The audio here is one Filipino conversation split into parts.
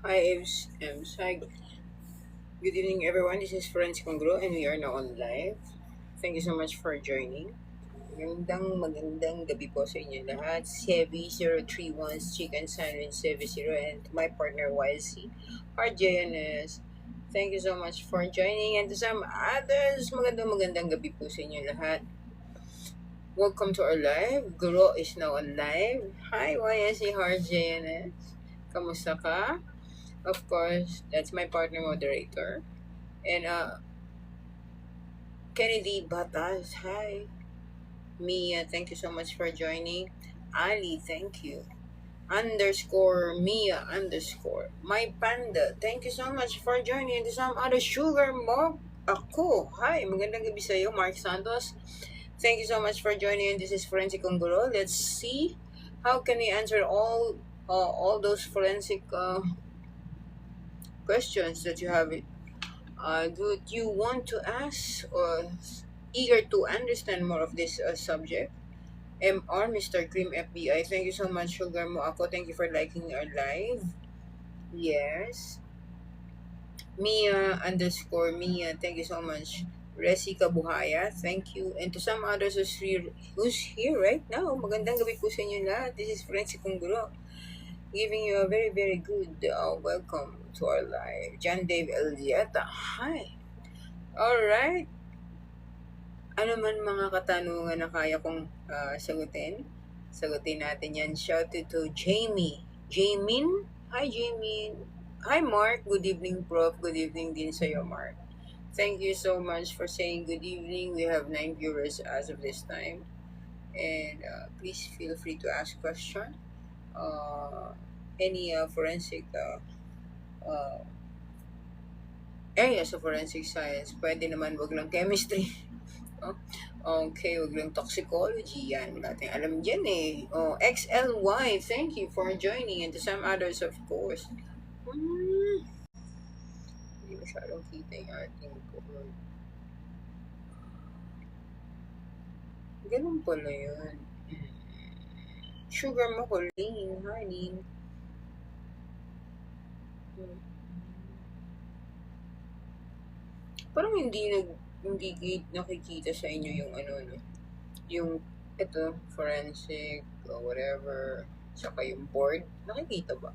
Hi, Ems. Hi, good evening, everyone. This is Friends Congro, and we are now on live. Thank you so much for joining. Magandang gabi po sa inyo lahat. Sevi031 Chicken Sandwich 70 and my partner YC, RJNS. Thank you so much for joining and to some others. Magandang gabi po sa inyo lahat. Welcome to our live. Guro is now on live. Hi YC, RJNS. Kamusta ka? Of course, that's my partner moderator. And Kennedy Batas, hi. Mia, thank you so much for joining. Ali, thank you. Underscore Mia underscore. My panda, thank you so much for joining. And some other sugar mo. Ako, hi. Magandang gabi sa iyo, Mark Santos. Thank you so much for joining. This is Forensic Konguro. Let's see how can we answer all those forensic questions that you have. Do you want to ask or eager to understand more of this subject? MR, Mr. Cream FBI, thank you so much, Sugar Mo Ako. Thank you for liking our live. Yes. Mia underscore Mia, thank you so much. Resi Kabuhaya, thank you. And to some others who's here right now, magandang gabi po sa inyo lahat. This is Francie Kunguro, giving you a very, very good welcome to our live. John Dave Eldieta, hi. Alright. Ano man mga katanungan na kaya kong sagutin, sagutin natin yan. Shout out to Jamie. Jamin? Hi, Jamin. Hi, Mark. Good evening, Prof. Good evening din sa'yo, Mark. Thank you so much for saying good evening. We have 9 viewers as of this time. And please feel free to ask question. Any forensic areas of forensic science. Pwede naman, wag lang chemistry. Okay, wag lang toxicology. Yan, wala tayong alam dyan eh. XLY, thank you for joining. And to some others, of course. Hindi masyadong kita yung ating code. Ganun pala yun. Sugar mo ko, Lynn. Hi, Lynn. Parang hindi nakikita sa inyo yung no? Yung ito, forensic or whatever, saka yung board. Nakikita ba?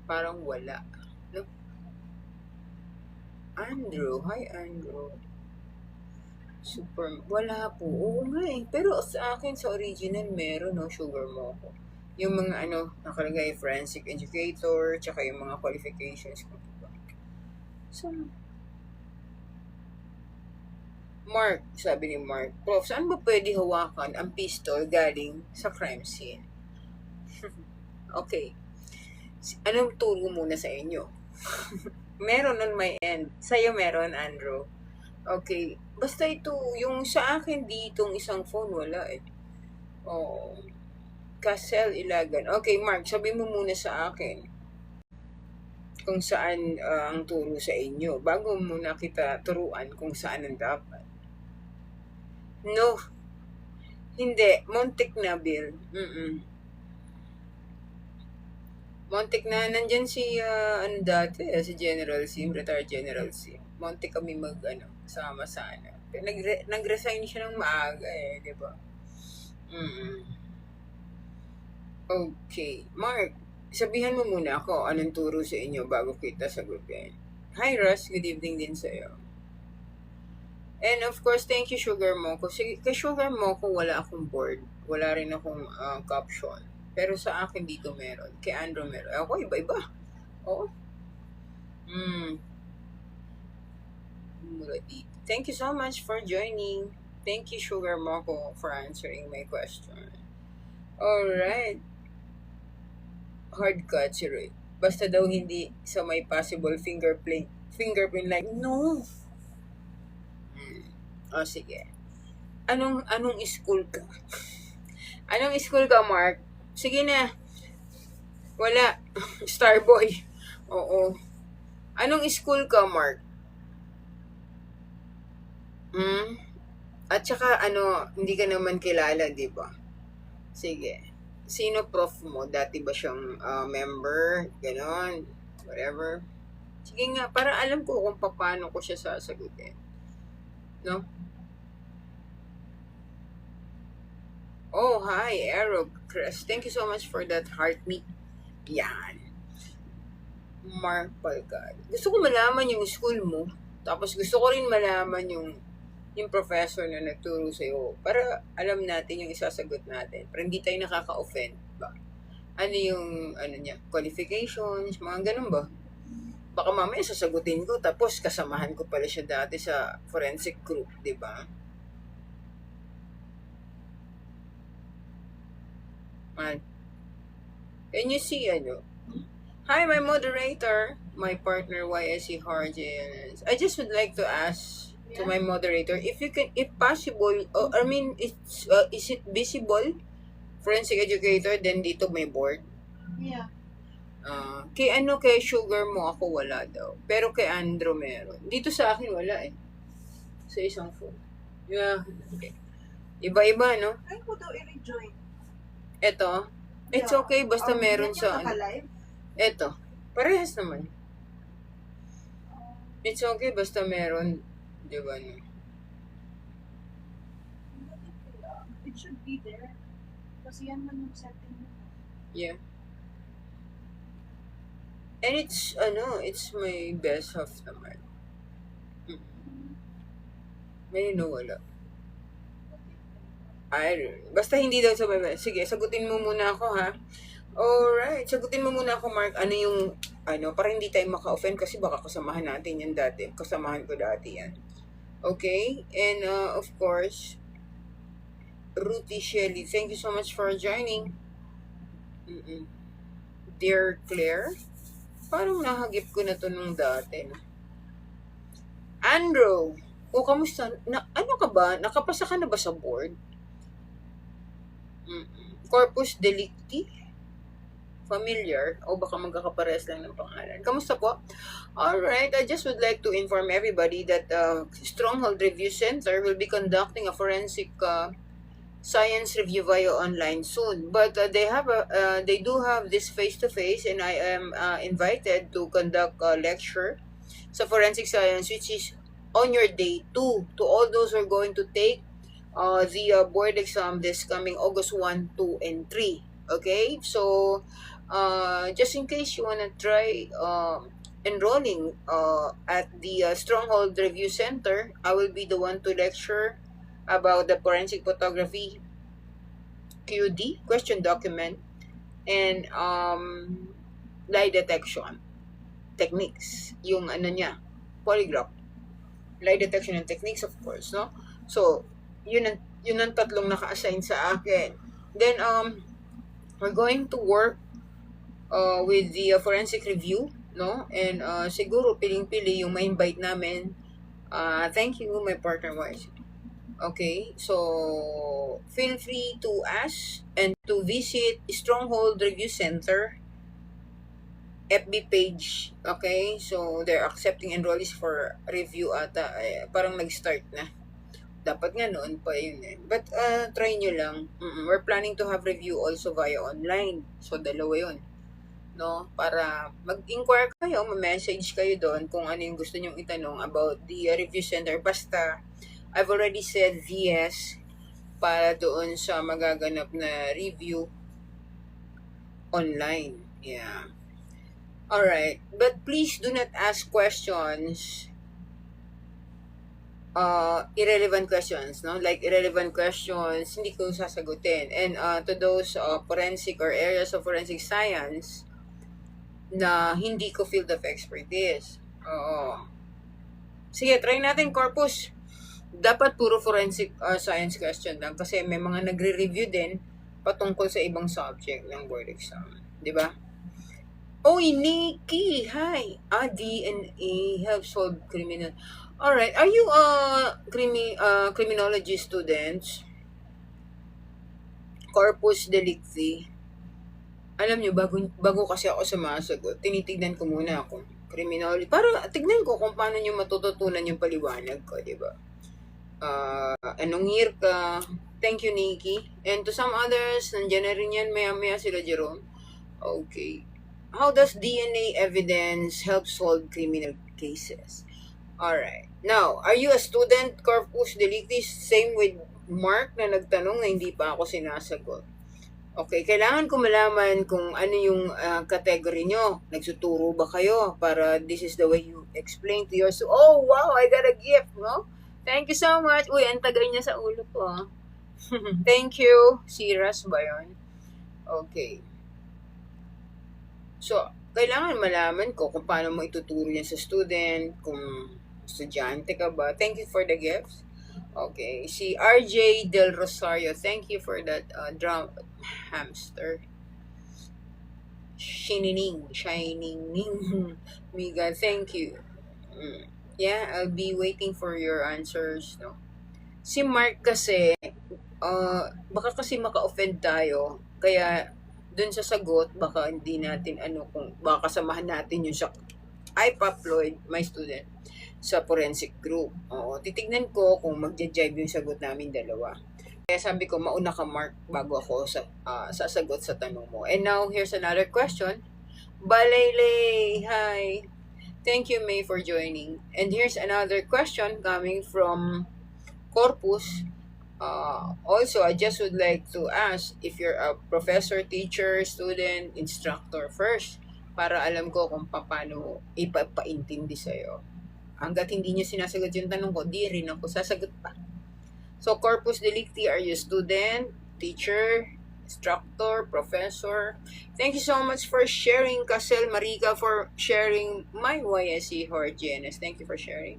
Parang wala. No? Andrew. Hi, Andrew. Super. Wala po. Oo nga eh. Pero sa akin, sa original, meron, no? Sugar mo ako. Yung mga nakalagay, forensic educator, tsaka yung mga qualifications ko. Diba? So, Mark, sabi ni Mark, Prof, saan ba pwede hawakan ang pistol galing sa crime scene? Okay. Anong turo muna sa inyo? Meron on my end. Sa'yo meron, Andrew. Okay. Basta ito, yung sa akin ditong isang phone, wala eh. Casel Ilagan. Okay, Mark, sabi mo muna sa akin kung saan ang turo sa inyo. Bago muna kita turuan kung saan ang dapat. No. Hindi. Montik na, Bill. Montik na. Nandyan si, dati, si General Sim, retired General Sim. Montik kami sama sana. Nag-resign siya ng maaga eh, di ba? Okay. Mark, sabihan mo muna ako anong turo sa inyo bago kita sagutin. Hi, Russ. Good evening din sa'yo. And of course, thank you, Sugar mo. Kasi kay Sugar mo ko wala akong board. Wala rin akong caption. Pero sa akin dito meron. Kay Andrew meron. Ako, iba-iba. Oo. Mula dito. Thank you so much for joining. Thank you, Sugar Moko, for answering my question. Alright. Hard cut si Roy. Basta daw hindi sa may possible fingerprint like, no. Sige. Anong school ka? Anong school ka, Mark? Sige na. Wala. Starboy. Oo. Anong school ka, Mark? At saka hindi ka naman kilala, di ba? Sige. Sino prof mo? Dati ba siyang member? Ganon? Whatever. Sige nga, para alam ko kung paano ko siya sasagutin. No? Oh, hi, Aero Chris. Thank you so much for that heart meet. Yan. Mark Palgad. Gusto ko malaman yung school mo. Tapos gusto ko rin malaman yung professor na nagturo sa'yo para alam natin yung isasagot natin. Para hindi tayo nakaka-offend ba? Ano yung niya, qualifications, mga ganun ba? Baka mamaya sasagutin ko tapos kasamahan ko pala siya dati sa forensic group, di ba? Can you see Hi, my moderator, my partner YSC Hargens. I just would like to ask to my moderator if you can, if possible, I mean, is it visible? Forensic educator, then dito may board. Yeah. Kay Sugar mo ako wala daw. Pero kay Andrew meron. Dito sa akin wala eh. Sa isang phone. Yeah. Okay. Iba-iba, no? Try ko daw i-rejoin. Ito. It's okay basta meron sa Naka-live? Ito. Parehas naman. It's okay basta meron, di ba? No? It should be there. Kasi yan man yung setting mo. Yeah. And it's my best half naman. May wala. Basta hindi daw sa baba. Sige, sagutin mo muna ako, ha? Alright, sagutin mo muna ako, Mark. Ano yung, para hindi tayo maka-offend kasi baka kasamahan natin yan dati. Kasamahan ko dati yan. Okay? And, of course, Ruthie Shelley, thank you so much for joining. Dear Claire, parang nahagip ko na to nung dati. No? Andrew, kamusta? Ano ka ba? Nakapasa ka na ba sa board? Corpus Delicti? Familiar? O baka magkakapares lang ng pangalan. Kamusta po? Alright, I just would like to inform everybody that Stronghold Review Center will be conducting a forensic science review via online soon. But they do have this face-to-face, and I am invited to conduct a lecture sa forensic science, which is on your day 2 to all those who are going to take the board exam this coming August 1, 2, and 3. Okay? So, just in case you wanna try enrolling at the Stronghold Review Center, I will be the one to lecture about the forensic photography QD, question document, and lie detection techniques. Yung polygraph. Lie detection and techniques, of course, no? So, yun ang tatlong naka-assign sa akin. Then, we're going to work with the forensic review, no? And siguro piling-pili yung ma-invite namin. Thank you, my partner wise. Okay, so feel free to ask and to visit Stronghold Review Center FB page. Okay, so they're accepting enrollees for review ata. Parang nag-start na. Dapat nga noon pa yun eh. But try nyo lang. We're planning to have review also via online. So dalawa yun. No? Para mag-inquire kayo, ma-message kayo doon kung ano yung gusto nyong itanong about the review center. Basta, I've already said yes para doon sa magaganap na review online. Yeah. Alright. But please do not ask questions irrelevant questions, no? Like irrelevant questions, hindi ko sasagutin. And to those forensic or areas of forensic science na hindi ko field of expertise. Sige, try natin, Corpus. Dapat puro forensic science question lang kasi may mga nagre-review din patungkol sa ibang subject ng board exam. Di ba? Oy, Nikki! Hi! DNA helps solve criminal. Alright, are you criminology students? Corpus Delicti. Alam nyo, bago kasi ako sumasagot, tinitignan ko muna kung criminology. Para tignan ko kung paano nyo matututunan yung paliwanag ko, di ba? Anong year ka? Thank you, Nikki. And to some others, nandiyan na rin yan, maya-maya sila Jerome. Okay. How does DNA evidence help solve criminal cases? Alright. Now, are you a student, Corpus Delicti? Same with Mark na nagtanong na hindi pa ako sinasagot. Okay, kailangan ko malaman kung ano yung category nyo. Nagsuturo ba kayo para this is the way you explain to your oh, wow, I got a gift, no? Thank you so much. Uy, ang tagay niya sa ulo ko, ah. Thank you. Siras ba yun? Okay. So, kailangan malaman ko kung paano mo ituturo yan sa student, kung estudyante ka ba. Thank you for the gifts. Okay. Si RJ Del Rosario, thank you for that drum hamster. Shining. Miga, thank you. Yeah, I'll be waiting for your answers, no? Si Mark kasi, baka kasi maka-offend tayo, kaya dun sa sagot, baka hindi natin baka kasamahan natin yung sa Ipaploid, my student, sa forensic group. Oo, titignan ko kung magja-jive yung sagot namin dalawa. Kaya sabi ko, mauna ka Mark bago ako sasagot sa tanong mo. And now, here's another question. Balaylay, hi. Thank you, May, for joining. And here's another question coming from Corpus. Also, I just would like to ask if you're a professor, teacher, student, instructor first para alam ko kung paano ipapaintindi sa'yo. Hanggat hindi niyo sinasagot yung tanong ko, di rin ako sasagot pa. So, Corpus Delicti, are you student, teacher, instructor, professor? Thank you so much for sharing, Casel Marica, for sharing my YSC Horgenes. Thank you for sharing.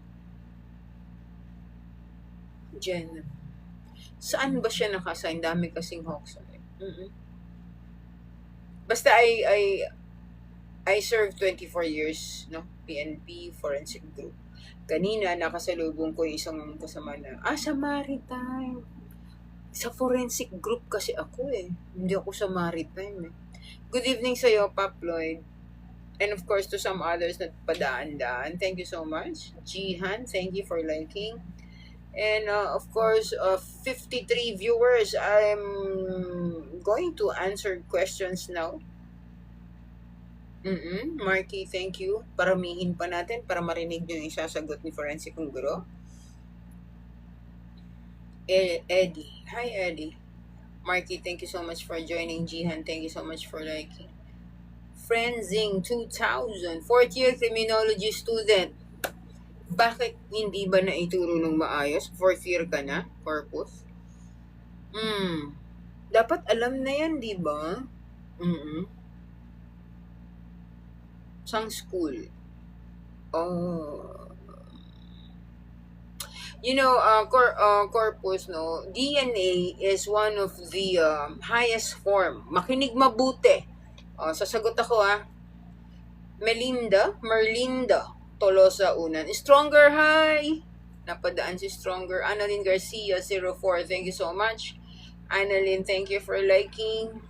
Jen, saan ba siya nakasign? Dami kasing Hawks. Basta I served 24 years, no? PNP Forensic Group. Kanina, nakasalubong ko yung isang kasama na, sa Maritime. Sa Forensic Group kasi ako eh. Hindi ako sa Maritime eh. Good evening sa'yo, Paployd. And of course, to some others na padaan-daan. Thank you so much. Jihan, thank you for liking. And of course, 53 viewers. I'm going to answer questions now. Marky, thank you. Paramihin pa natin para marinig nyo yung isasagot ni Forensic Guro. Eddie. Hi, Eddie. Marky, thank you so much for joining. Jihan, thank you so much for liking. Frenzing 2000, 4th year criminology student. Bakit hindi ba na ituro ng maayos? 4th year ka na, Corpus? Dapat alam na yan, di ba? Sang school. You know, Corpus, no? DNA is one of the highest form. Makinig mabuti. Sasagot ako, Merlinda Tolosa Unan. Stronger, hi! Napadaan si Stronger. Annalyn Garcia, 04. Thank you so much. Annalyn, thank you for liking.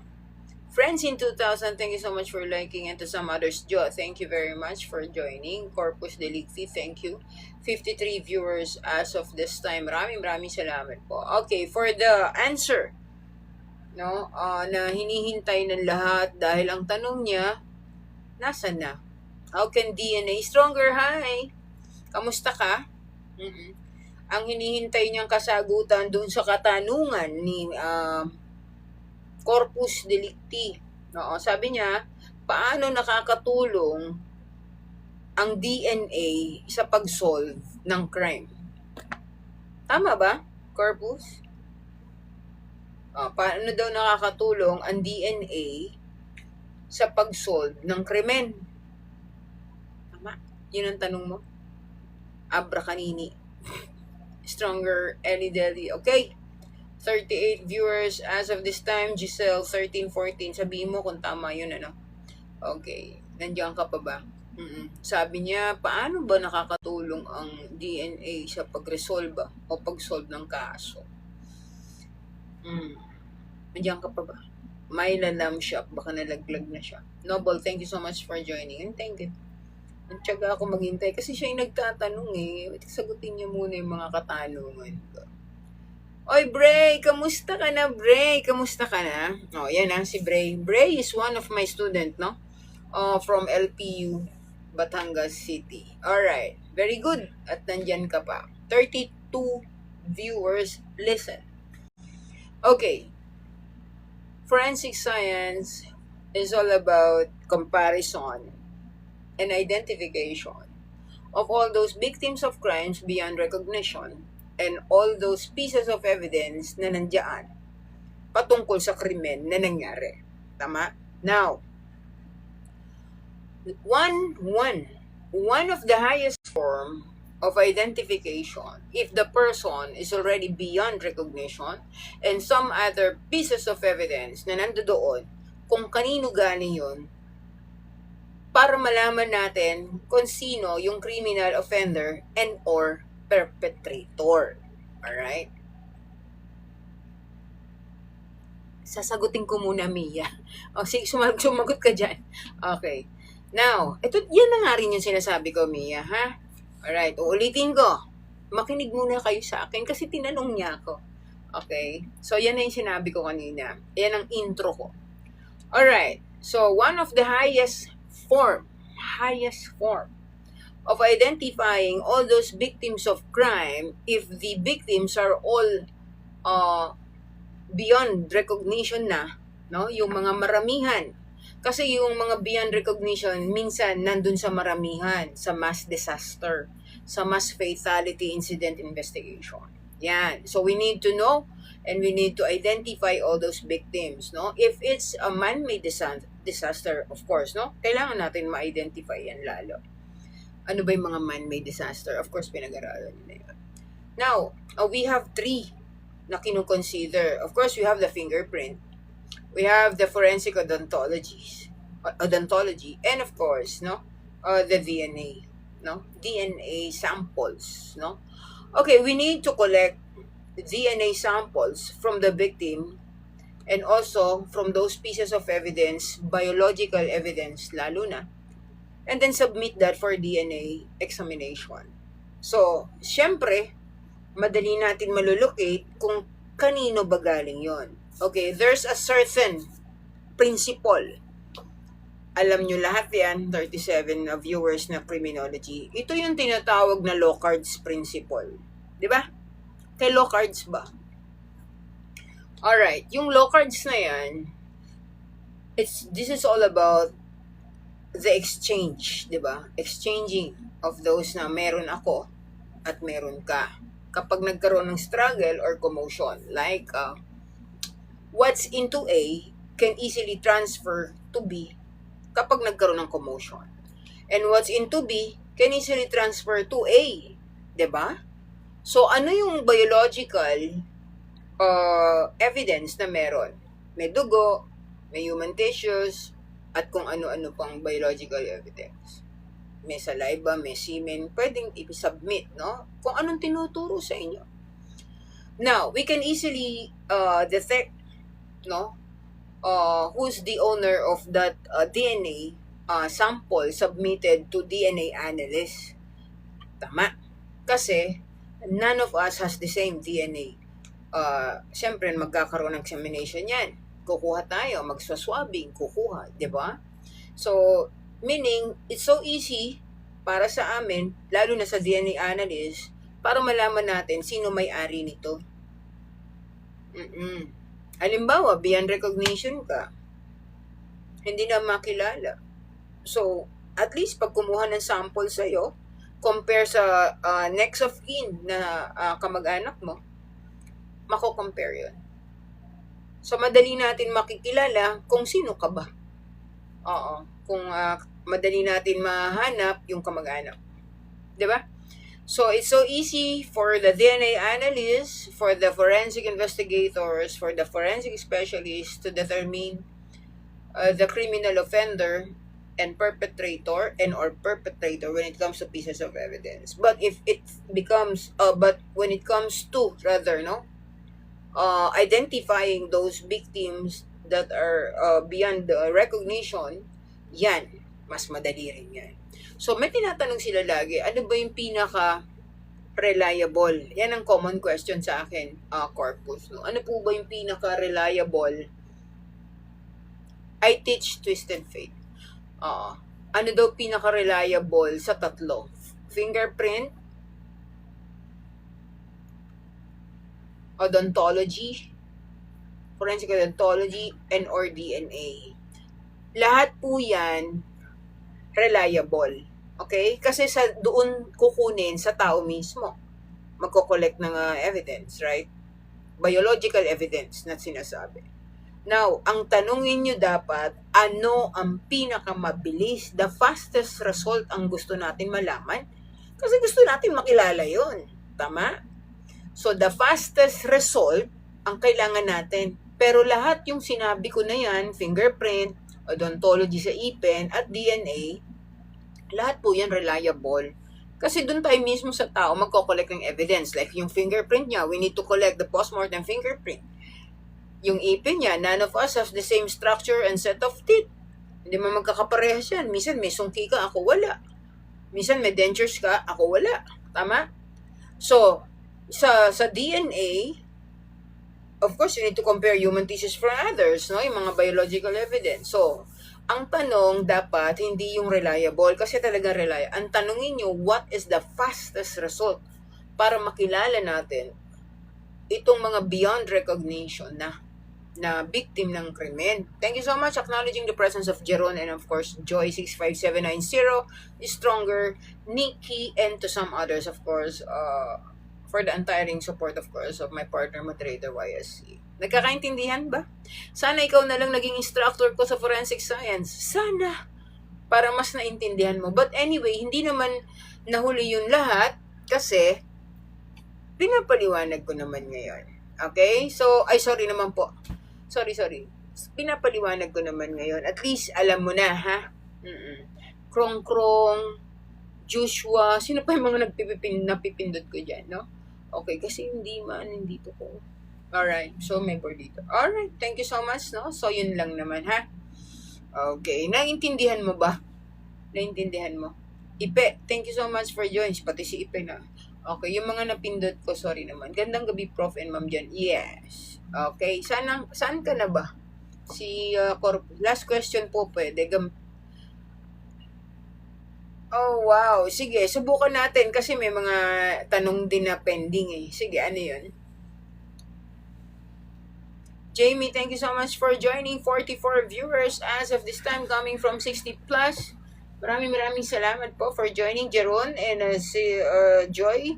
Friends in 2000, thank you so much for liking. And to some others, Jo, thank you very much for joining. Corpus Delicti, thank you. 53 viewers as of this time. Maraming salamat po. Okay, for the answer, no, na hinihintay ng lahat dahil ang tanong niya, nasan na? How can DNA stronger? Hi! Kamusta ka? Ang hinihintay niyang kasagutan dun sa katanungan ni Corpus Delicti. Sabi niya, paano nakakatulong ang DNA sa pag-solve ng crime? Tama ba, Corpus? Paano daw nakakatulong ang DNA sa pag-solve ng krimen? Tama? Yun ang tanong mo? Abra kanini. Stronger, Ellie Deli. Okay. 38 viewers as of this time. Giselle, 13, 14. Sabihin mo kung tama yun, ano? Okay. Nandiyan ka pa ba? Sabi niya, paano ba nakakatulong ang DNA sa pag-resolve o pag-solve ng kaso? Nandiyan ka pa ba? May lalam shop. Baka nalaglag na siya. Noble, thank you so much for joining. And thank you. Nagtyaga ako maghintay kasi siya yung nagtatanong eh. Sagutin niya muna yung mga katanungan ko. Oy, Bray! Kamusta ka na, Bray? Kamusta ka na? Oh, yan na, si Bray. Bray is one of my student, no? From LPU, Batangas City. Alright, very good. At nandyan ka pa. 32 viewers listen. Okay. Forensic science is all about comparison and identification of all those victims of crimes beyond recognition and all those pieces of evidence na nandiyan patungkol sa krimen na nangyari. Tama? Now, one of the highest form of identification, if the person is already beyond recognition and some other pieces of evidence na nandoon kung kanino galing yun, para malaman natin kung sino yung criminal offender and or perpetrator. Alright? Sasagutin ko muna, Mia. O, sige, sumagot ka dyan. Okay. Now, yan na nga rin yung sinasabi ko, Mia, ha? Alright, uulitin ko. Makinig muna kayo sa akin kasi tinanong niya ako. Okay? So, yan na yung sinabi ko kanina. Yan ang intro ko. Alright. So, one of the highest form of identifying all those victims of crime, if the victims are all beyond recognition na, no? Yung mga maramihan. Kasi yung mga beyond recognition, minsan nandun sa maramihan, sa mass disaster, sa mass fatality incident investigation. Yan. So we need to know and we need to identify all those victims, no? If it's a man-made disaster, of course, no? Kailangan natin ma-identify yan lalo. Ano ba yung mga man-made disaster? Of course, pinag-aralan nila yun. Now, we have 3 na kinukonsider. Of course, we have the fingerprint. We have the forensic odontology, and of course, no, the DNA, no, DNA samples, no. Okay, we need to collect DNA samples from the victim and also from those pieces of evidence, biological evidence lalo na, and then submit that for DNA examination. So, syempre, madali natin malulocate kung kanino ba galing yon. Okay, there's a certain principle. Alam nyo lahat yan, 37 na viewers na criminology. Ito yung tinatawag na Locard's principle. Di ba? Kay Locard's ba? Alright, yung Locard's na yan, this is all about the exchange, di ba? Exchanging of those na meron ako at meron ka. Kapag nagkaroon ng struggle or commotion, like what's into A can easily transfer to B kapag nagkaroon ng commotion. And what's into B can easily transfer to A. Diba? So, ano yung biological evidence na meron? May dugo, may human tissues, at kung ano-ano pang biological evidence. May saliva, may semen, pwedeng i-submit, no? Kung anong tinuturo sa inyo. Now, we can easily detect, no, who's the owner of that DNA sample submitted to DNA analyst. Tama. Kasi, none of us has the same DNA. Siyempre, magkakaroon ng examination yan. Kukuha tayo, magswaswabing, kukuha, di ba? So, meaning, it's so easy para sa amin, lalo na sa DNA analyst, para malaman natin sino may-ari nito. Halimbawa, beyond recognition ka, hindi na makilala. So, at least pag kumuha ng sample sa'yo, compare sa next of kin na kamag-anak mo, mako-compare yun. So, madali natin makikilala kung sino ka ba. Oo. Kung madali natin mahanap yung kamag-anak. Diba? So, it's so easy for the DNA analysts, for the forensic investigators, for the forensic specialists to determine the criminal offender and perpetrator when it comes to pieces of evidence. But if it becomes, when it comes to, identifying those victims that are beyond recognition, yan, mas madali rin yan. So, may tinatanong sila lagi, ano ba yung pinaka reliable? Yan ang common question sa akin, corpus. No? Ano po ba yung pinaka-reliable? I teach Twisted Fate. Ano daw pinaka-reliable sa tatlo? Fingerprint, odontology, forensic odontology, and or DNA. Lahat po yan reliable. Okay? Kasi doon kukunin sa tao mismo. Magko-collect ng evidence, right? Biological evidence na sinasabi. Now, ang tanungin nyo dapat, ano ang pinakamabilis, the fastest result ang gusto natin malaman? Kasi gusto natin makilala yon. Tama? So, the fastest result ang kailangan natin. Pero lahat yung sinabi ko na yan, fingerprint, odontology sa ipin, at DNA, lahat po yan reliable. Kasi doon tayo mismo sa tao magko-collect ng evidence. Like yung fingerprint niya, we need to collect the postmortem fingerprint. Yung ipin niya, none of us have the same structure and set of teeth. Hindi mo magkakaparehas yan. Minsan may sungki ka, ako wala. Minsan may dentures ka, ako wala. Tama? So, sa DNA, of course, you need to compare human tissues from others, no? Yung mga biological evidence. So, ang tanong dapat hindi yung reliable kasi talaga reliable. Ang tanongin nyo, what is the fastest result para makilala natin itong mga beyond recognition na victim ng krimen. Thank you so much. Acknowledging the presence of Jeron and of course Joy65790, Stronger, Nikki, and to some others of course, for the untiring support of course of my partner moderator YSC. Nagkakaintindihan ba? Sana ikaw na lang naging instructor ko sa forensic science. Sana. Para mas naintindihan mo. But anyway, hindi naman nahuli yun lahat kasi pinapaliwanag ko naman ngayon. Okay? So, sorry naman po. Sorry. Pinapaliwanag ko naman ngayon. At least, alam mo na, ha? Krong, Joshua, sino pa yung mga napipindot ko dyan, no? Okay, kasi hindi dito ko. Alright, so may board dito. Alright, thank you so much, no? So, yun lang naman, ha? Okay, naintindihan mo ba? Naintindihan mo? Ipe, thank you so much for joining. Pati si Ipe na. Okay, yung mga napindot ko, sorry naman. Gandang gabi, Prof. and Ma'am dyan. Yes. Okay, saan ka na ba? Si, last question po pwede. Oh, wow. Sige, subukan natin kasi may mga tanong din na pending eh. Sige, ano yun? Jamie, thank you so much for joining. 44 viewers as of this time coming from 60 plus. Maraming salamat po for joining. Jeron and si Joy.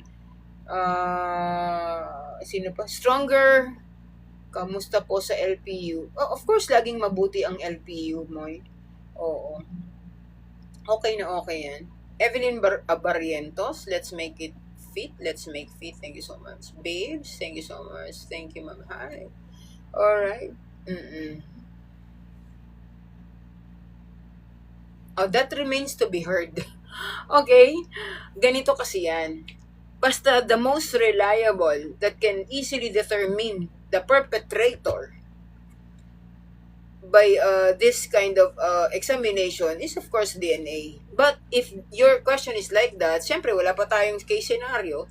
Sino pa? Stronger. Kamusta po sa LPU? Oh, of course, laging mabuti ang LPU mo. Oo. Okay na okay yan. Evelyn Barrientos, let's make it fit. Let's make fit. Thank you so much. Babes, thank you so much. Thank you, ma'am. Hi. Alright. Oh, that remains to be heard. Okay? Ganito kasi yan. Basta the most reliable that can easily determine the perpetrator by this kind of examination is of course DNA. But if your question is like that, syempre wala pa tayong case scenario,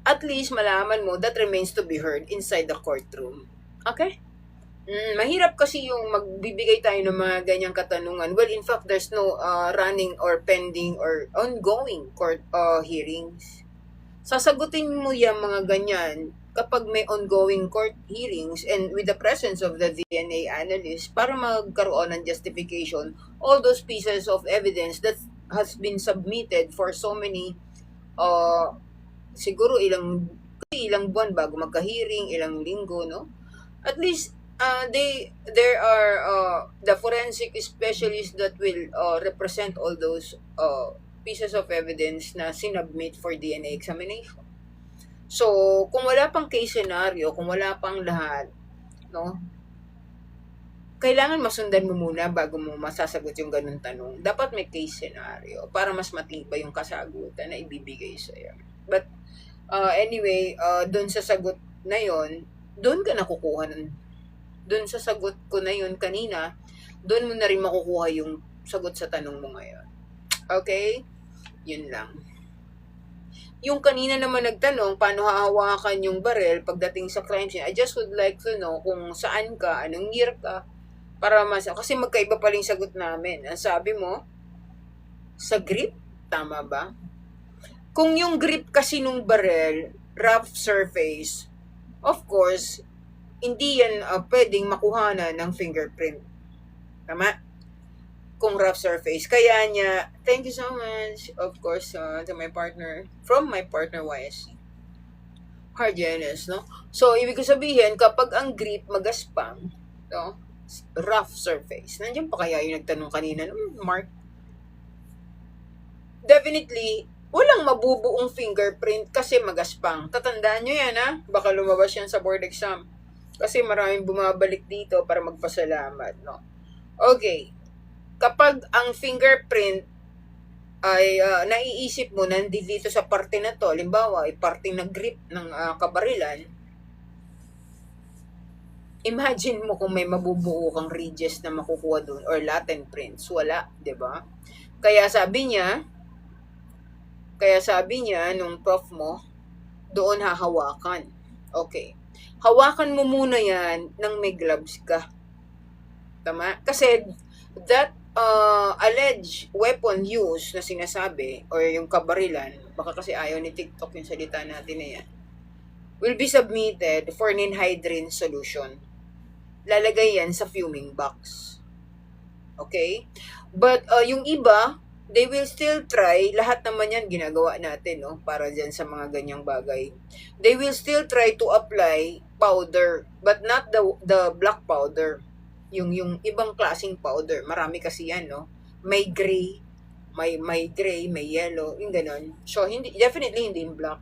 at least malaman mo that remains to be heard inside the courtroom. Okay? Mahirap kasi yung magbibigay tayo ng mga ganyang katanungan. Well, in fact, there's no running or pending or ongoing court hearings. Sasagutin mo yung mga ganyan kapag may ongoing court hearings and with the presence of the DNA analyst para magkaroon ng justification all those pieces of evidence that has been submitted for so many siguro ilang buwan bago magka-hearing, ilang linggo, no? At least there are the forensic specialists that will represent all those pieces of evidence na sinubmit for DNA examination. So, kung wala pang case scenario, kung wala pang lahat, no, kailangan masundan mo muna bago mo masasagot yung ganun tanong. Dapat may case scenario para mas matibay yung kasagutan na ibibigay sa'yo. But, anyway, doon sa sagot na yon, doon ka nakukuha doon sa sagot ko na yon kanina, doon mo na rin makukuha yung sagot sa tanong mo ngayon. Okay? Yun lang. Yung kanina naman nagtanong, paano hahawakan yung barrel pagdating sa crime scene? I just would like to know kung saan ka, anong year ka, para kasi magkaiba pa rin sagot namin. Ang sabi mo, sa grip, tama ba? Kung yung grip kasi nung barrel, rough surface, of course, hindi yan pwedeng makuhanan ng fingerprint. Tama? Kung rough surface. Kaya niya, thank you so much, of course, to my partner, from my partner YSC. Hardiness, no? So, ibig sabihin, kapag ang grip magaspang, no? Rough surface. Nandiyan pa kaya yung nagtanong kanina, Mark? Definitely, walang mabubuong fingerprint kasi magaspang. Tatandaan nyo yan, ha? Baka lumabas yan sa board exam. Kasi maraming bumabalik dito para magpasalamat, no? Okay. Kapag ang fingerprint ay naiisip mo na dito sa parte na to, halimbawa, ay parte ng grip ng kabarilan, imagine mo kung may mabubuo kang ridges na makukuha doon or latent prints. Wala, di ba? Kaya sabi niya nung prof mo, doon hahawakan. Okay. Hawakan mo muna yan nang may gloves ka. Tama? Kasi that alleged weapon use na sinasabi or yung kabarilan, baka kasi ayaw ni TikTok yung salita natin na yan, will be submitted for ninhydrin solution. Lalagay yan sa fuming box. Okay? But yung iba, they will still try, lahat naman yan ginagawa natin, no? Para dyan sa mga ganyang bagay. They will still try to apply powder, but not the black powder. Yung ibang klaseng powder, marami kasi yan, no? May gray, may gray, may yellow, yung ganon. So, definitely hindi yung black.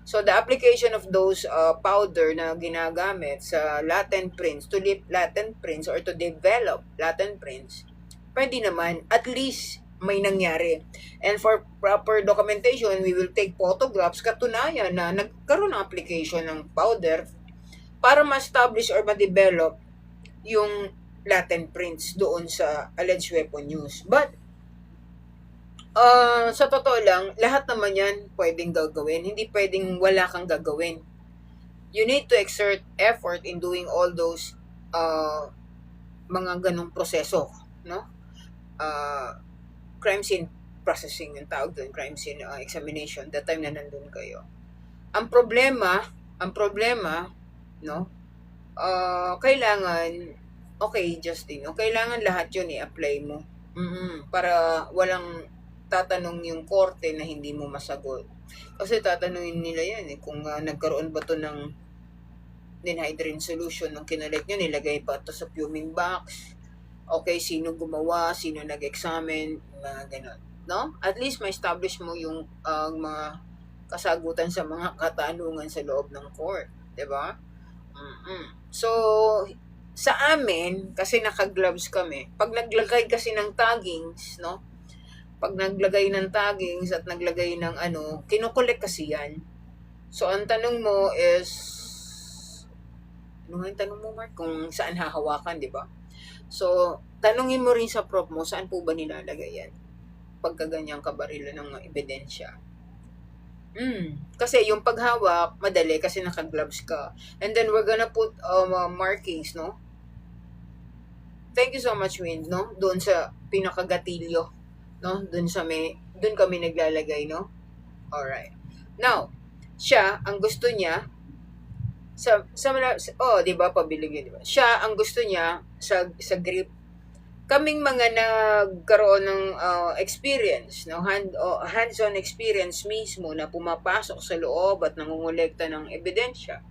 So, the application of those powder na ginagamit sa latent prints, to lift latent prints or to develop latent prints, pwede naman, at least, may nangyari. And for proper documentation, we will take photographs, katunayan na nagkaroon ng application ng powder para ma-establish or ma-develop yung latent prints doon sa alleged weapon use. But, sa totoo lang, lahat naman yan pwedeng gagawin. Hindi pwedeng wala kang gagawin. You need to exert effort in doing all those mga ganong proseso, no? Crime scene processing yung tawag doon, crime scene examination, that time na nandun kayo. Ang problema, no? Kailangan, okay, Justin, kailangan lahat yun i-apply mo. Para walang tatanong yung korte na hindi mo masagot. Kasi tatanungin nila yan kung nagkaroon ba to ng ninhydrin solution nung kinalit nyo, nilagay pa to sa fuming box. Okay, sino gumawa, sino nag-examine, mga ganon. No? At least ma-establish mo yung mga kasagutan sa mga katanungan sa loob ng court. Diba? So, sa amin, kasi naka-gloves kami, pag naglagay kasi ng taggings, no? Pag naglagay ng taggings at naglagay ng kinukolek kasi yan. So, ang tanong mo is, ano nga yung tanong mo, Mark? Kung saan hahawakan, di ba? So, tanungin mo rin sa prof mo, saan po ba nilalagay yan? Pagkaganyang kabarila ng ebidensya. Kasi yung paghawak, madali kasi naka-gloves ka. And then we're gonna put markings, no? Thank you so much, Wind, no? Doon sa pinakagatilyo, no? Doon kami naglalagay, no? Alright. Now, siya, ang gusto niya, di ba, pabilig yun, di ba? Siya, ang gusto niya, sa grip, kaming mga nagkaroon ng experience, no? Hands-on experience mismo na pumapasok sa loob at nangungulekta ng ebidensya.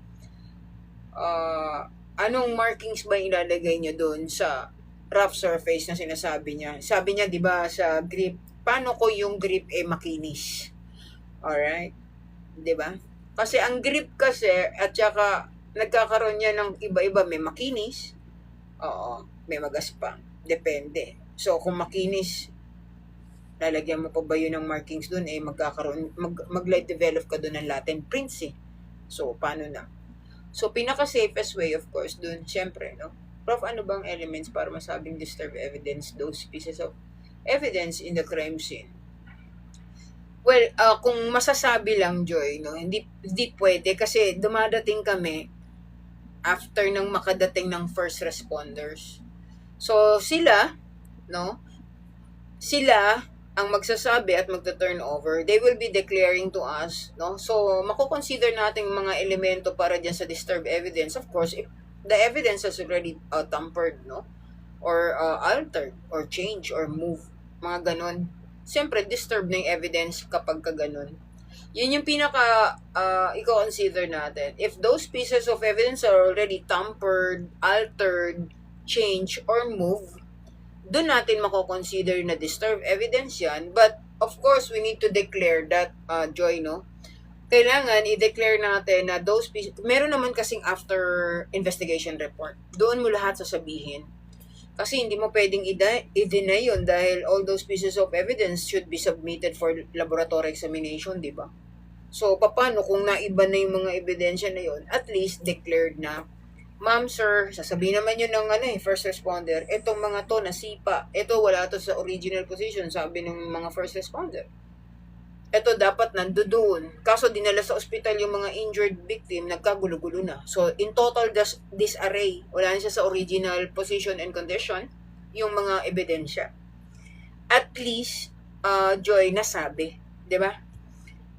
Anong markings ba ilalagay niyo doon sa rough surface na sinasabi niya? Sabi niya, di ba, sa grip, paano ko yung grip makinis? Alright? Di ba? Kasi ang grip kasi, at saka nagkakaroon niya ng iba-iba, may makinis, may magaspang. Depende. So, kung makinis, lalagyan mo pa ba yun ng markings doon, mag-light develop ka doon ng latent prints eh. So, paano na? So, pinaka-safest way, of course, doon, syempre, no? Prof, ano bang elements para masabing disturbed evidence, those pieces of evidence in the crime scene? Well, kung masasabi lang, Joy, no, hindi pwede kasi dumadating kami after ng makadating ng first responders. So, no, sila ang magsasabi at magta-turn over. They will be declaring to us, no? So, mako-consider natin yung mga elemento para dyan sa disturbed evidence. Of course, if the evidence has already tampered, no? Or altered, or change, or move, mga ganon. Siyempre, disturb na yung evidence kapag ka ganon. Yun yung pinaka i-consider natin. If those pieces of evidence are already tampered, altered, change, or move, doon natin mako-consider na disturbed evidence yan. But, of course, we need to declare that, Joy, no? Kailangan i-declare natin na those pieces, meron naman kasing after investigation report. Doon mo lahat sasabihin. Kasi hindi mo pwedeng i-deny yun dahil all those pieces of evidence should be submitted for laboratory examination, di ba? So, paano kung naiba na yung mga ebidensya na yun? At least declared na, ma'am, sir, sasabihin naman yun ng first responder, etong mga to nasipa, ito wala to sa original position, sabi ng mga first responder. Ito dapat nandoon. Kaso dinala sa ospital yung mga injured victim, nagkagulo-gulo na. So, in total disarray, wala na siya sa original position and condition, yung mga ebidensya. At least, Joy, nasabi. Di ba?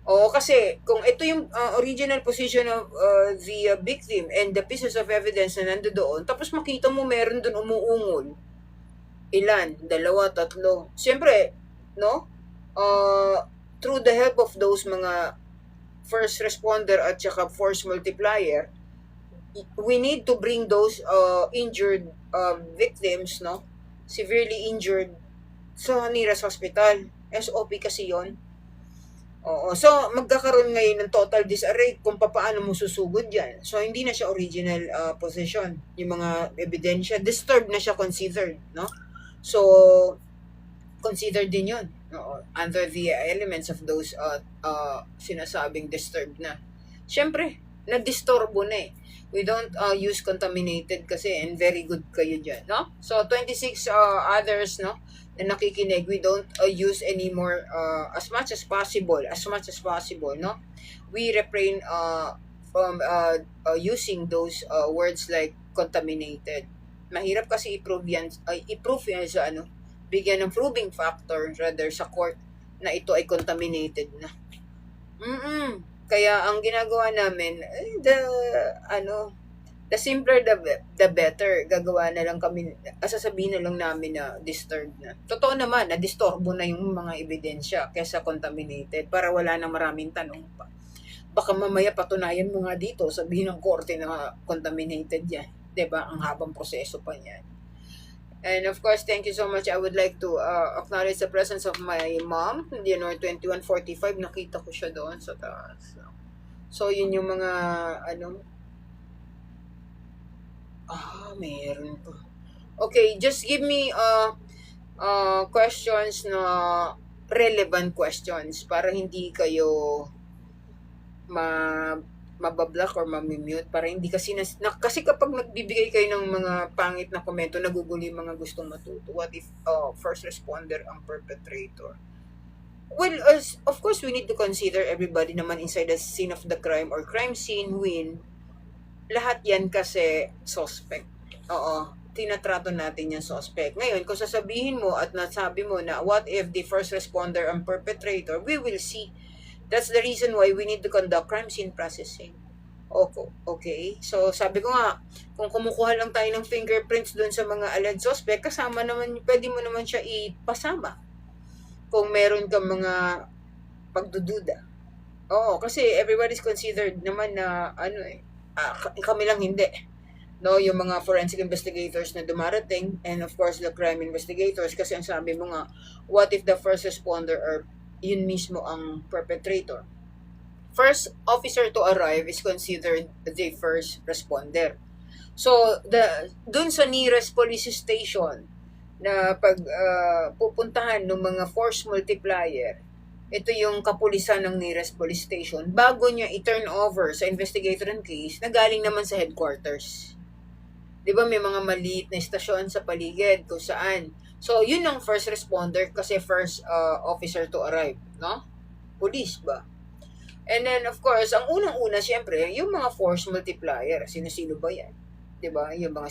Oo, kasi kung ito yung original position of the victim and the pieces of evidence na nandoon, tapos makita mo meron doon umuungol. Ilan? 2, 3. Siyempre, no? Through the help of those mga first responder at saka force multiplier, we need to bring those injured victims, no? Severely injured sa nearest hospital. SOP kasi yon. Oo. So, magkakaroon ngayon ng total disarray kung paano mo susugod yan. So, hindi na siya original position. Yung mga ebidensya, disturbed na siya considered, no? So, considered din yun. No? Under the elements of those sinasabing disturbed na. Siyempre, na-disturbo na eh. We don't use contaminated kasi and very good kayo dyan, no? So, 26 others, no? Na nakikinig, we don't use anymore as much as possible, no? We refrain from using those words like contaminated. Mahirap kasi i-prove yan sa bigyan ng proving factor rather sa court na ito ay contaminated na. Kaya ang ginagawa namin, the simpler the better. Gagawa na lang kami, sasabihin na lang namin na disturbed na. Totoo naman, na-disturbo na yung mga ebidensya kaysa contaminated para wala nang maraming tanong pa. Baka mamaya patunayan mo nga dito, sabihin ng korte na contaminated yan. Diba? Ang habang proseso pa yan. And of course, thank you so much. I would like to acknowledge the presence of my mom. January 21:45, nakita ko siya doon sa taas. So, yun yung mga, meron pa. Okay, just give me questions na relevant questions para hindi kayo mabablock or mamimute para hindi kasi kasi kapag nagbibigay kayo ng mga pangit na komento, nagugulo yung mga gustong matuto. What if first responder ang perpetrator? Well, of course, we need to consider everybody naman inside the scene of the crime or crime scene lahat yan kasi suspect. Oo, tinatrato natin yung suspect. Ngayon, kung sasabihin mo at nasabi mo na what if the first responder ang perpetrator, we will see. That's the reason why we need to conduct crime scene processing. Okay? So, sabi ko nga, kung kumukuha lang tayo ng fingerprints doon sa mga alleged suspect, kasama naman, pwede mo naman siya ipasama. Kung meron kang mga pagdududa. Oo, kasi everybody's considered naman na, kami lang hindi. No, yung mga forensic investigators na dumarating, and of course, the crime investigators, kasi ang sabi mo nga, what if the first responder or yun mismo ang perpetrator? First officer to arrive is considered the first responder. So, dun sa nearest police station na pag pupuntahan ng mga force multiplier, ito yung kapulisan ng nearest police station, bago niya i-turn over sa investigator and case na galing naman sa headquarters. Di ba may mga maliit na istasyon sa paligid kung saan. So, yun ang first responder kasi first officer to arrive, no? police ba? And then, of course, ang unang-una, siyempre, yung mga force multiplier. Sino-sino ba yan? Diba? Yung mga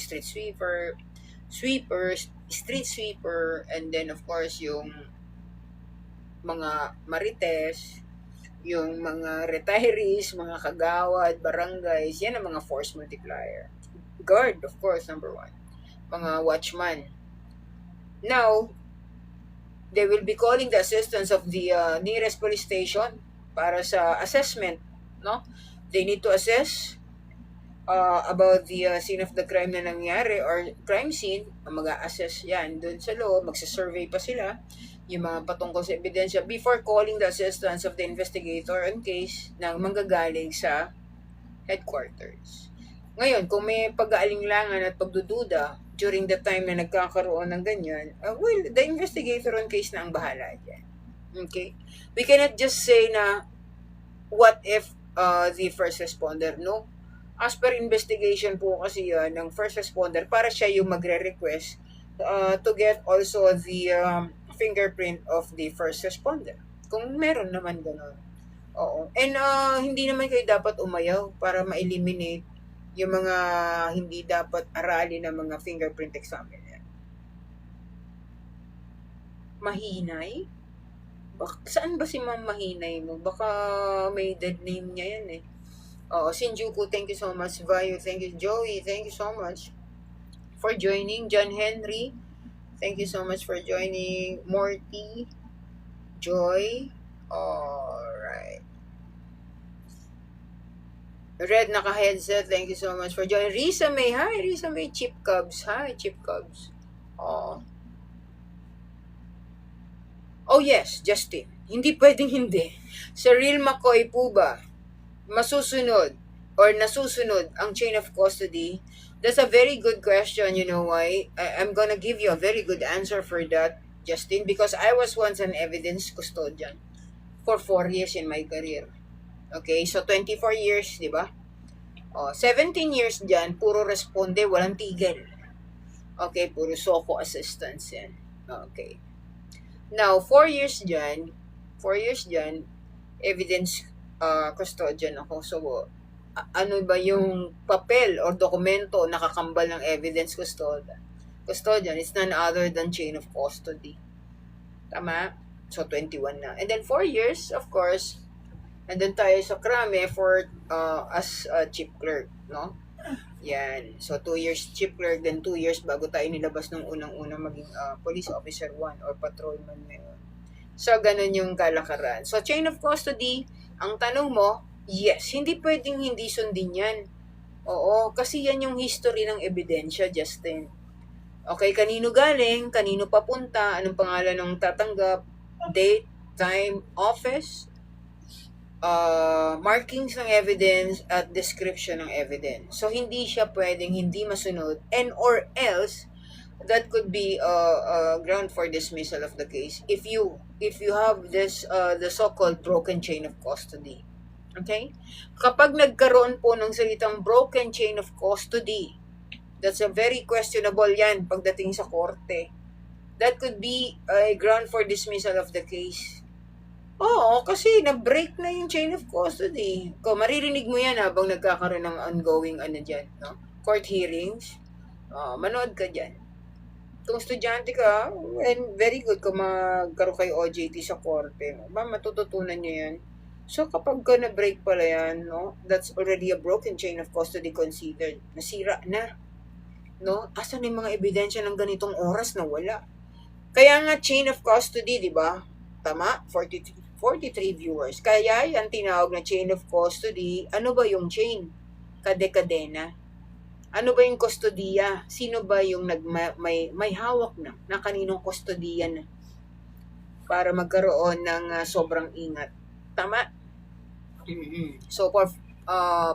sweepers, street sweeper, and then, of course, yung mga marites, yung mga retirees, mga kagawad, barangays, yan ang mga force multiplier. Guard, of course, number one. Mga watchman. Now, they will be calling the assistance of the nearest police station para sa assessment, no? They need to assess about the scene of the crime na nangyari or crime scene. Mag-a-assess yan dun sa loob, magsa-survey pa sila yung mga patungkol sa ebidensya before calling the assistance of the investigator in case na manggagaling sa headquarters. Ngayon, kung may pag-aalinlangan at pagdududa during the time na nagkakaroon ng ganyan, well, the investigator on case na ang bahala dyan. Okay? We cannot just say na, what if the first responder? No. As per investigation po kasi yan ng first responder, para siya yung magre-request to get also the fingerprint of the first responder. Kung meron naman gano'n. Oo. And hindi naman kayo dapat umayaw para ma-eliminate yung mga hindi dapat aralin ng mga fingerprint examiner. Mahinay? Saan ba si Ma'am Mahinay mo? Baka may dead name niya yan eh. Shinjuku, thank you so much. Vayo, thank you. Joey, thank you so much for joining. John Henry, thank you so much for joining. Morty, Joy, alright. Red naka-headset, thank you so much for joining. Risa May, hi Risa May. Chip Cubs, hi Chip Cubs. Oh yes, Justin. Hindi pwedeng hindi. Cyril McCoy po ba masusunod or nasusunod ang chain of custody? That's a very good question. You know why? I'm gonna give you a very good answer for that, Justin, because I was once an evidence custodian for 4 years in my career. Okay, so 24 years, di ba? 17 years dyan, puro responde, walang tigil. Okay, puro SOCO assistance yan. Okay. Now, 4 years dyan, evidence custodian ako. So, ano ba yung papel or dokumento nakakambal ng evidence custodian? It's none other than chain of custody. Tama? So, 21 na. And then 4 years, of course, and then tayo sa Krame for as chief clerk, no? Yan. So, 2 years chief clerk, then 2 years bago tayo nilabas nung unang-unang maging police officer 1 or patrolman ngayon. So, ganun yung kalakaran. So, chain of custody, ang tanong mo, yes, hindi pwedeng hindi sundin yan. Oo, kasi yan yung history ng ebidensya, Justin. Okay, kanino galing, kanino papunta, anong pangalan ng tatanggap, date, time, office, markings ng evidence at description ng evidence. So, hindi siya pwedeng hindi masunod and or else that could be a ground for dismissal of the case if you have this the so-called broken chain of custody. Okay? Kapag nagkaroon po ng salitang broken chain of custody, that's a very questionable yan pagdating sa korte. That could be a ground for dismissal of the case. Oo, kasi na-break na yung chain of custody. Kung maririnig mo yan habang nagkakaroon ng ongoing dyan, no? Court hearings, manood ka dyan. Kung estudyante ka, and very good kung magkaroon kayo OJT sa korte, matututunan nyo yan. So, kapag ka na-break pala yan, no? That's already a broken chain of custody considered. Nasira na. No? Asan yung mga ebidensya ng ganitong oras na wala? Kaya nga chain of custody, di ba? Tama? 43 viewers. Kaya yan tinawag na chain of custody. Ano ba yung chain? Kade-kadena. Ano ba yung kustodiya? Sino ba yung may hawak na kaninong kustodiya na para magkaroon ng sobrang ingat? Tama? So, for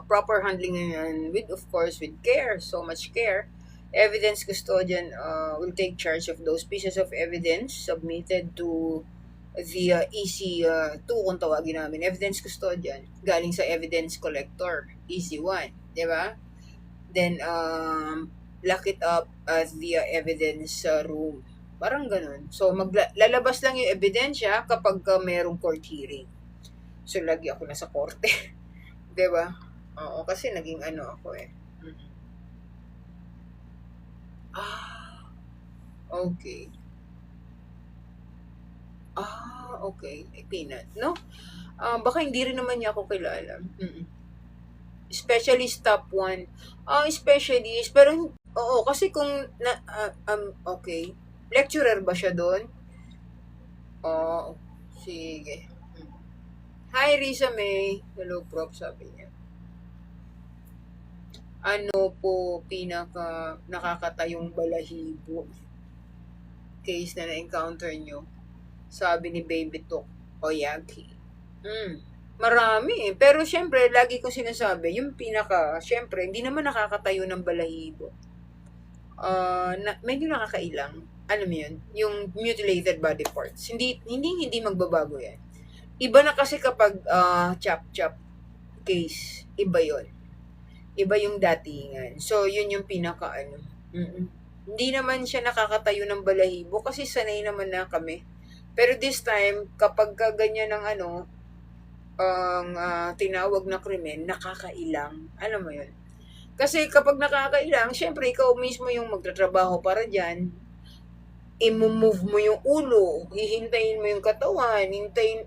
proper handling and with, of course, with care, so much care, evidence custodian will take charge of those pieces of evidence submitted to the EC2 kung tawagin namin, evidence custodian, galing sa evidence collector, EC1, di ba? Then, lock it up at the evidence room. Parang ganun. So, lalabas lang yung ebidensya kapag merong court hearing. So, lagi ako nasa korte. 'Di ba? Oo, kasi naging ano ako eh. Mm. Ah, okay. Okay. Peanut, no? Baka hindi rin naman niya ako kilala. Specialist top 1. Specialist, pero oo, kasi kung okay. Lecturer ba siya doon? Oo, sige. Hi, Risa May. Hello, Prof, sabi niya. Ano po pinaka nakakatayong balahibo case na na-encounter nyo? Sabi ni Baby Tok Oyaki. Marami eh. Pero syempre, lagi ko sinasabi, yung pinaka, syempre, hindi naman nakakatayo ng balahibo. Medyo nakakailang. Alam mo yun? Yung mutilated body parts. Hindi magbabago yan. Iba na kasi kapag chop-chop case. Iba yon. Iba yung datingan. So, yun yung pinaka ano. Hindi naman siya nakakatayo ng balahibo kasi sanay naman na kami. Pero this time, kapag ganyan ng ano, ang tinawag na krimen, nakakailang. Alam mo yun? Kasi kapag nakakailang, syempre ikaw mismo yung magtatrabaho para dyan. I-move mo yung ulo, hihintayin mo yung katawan,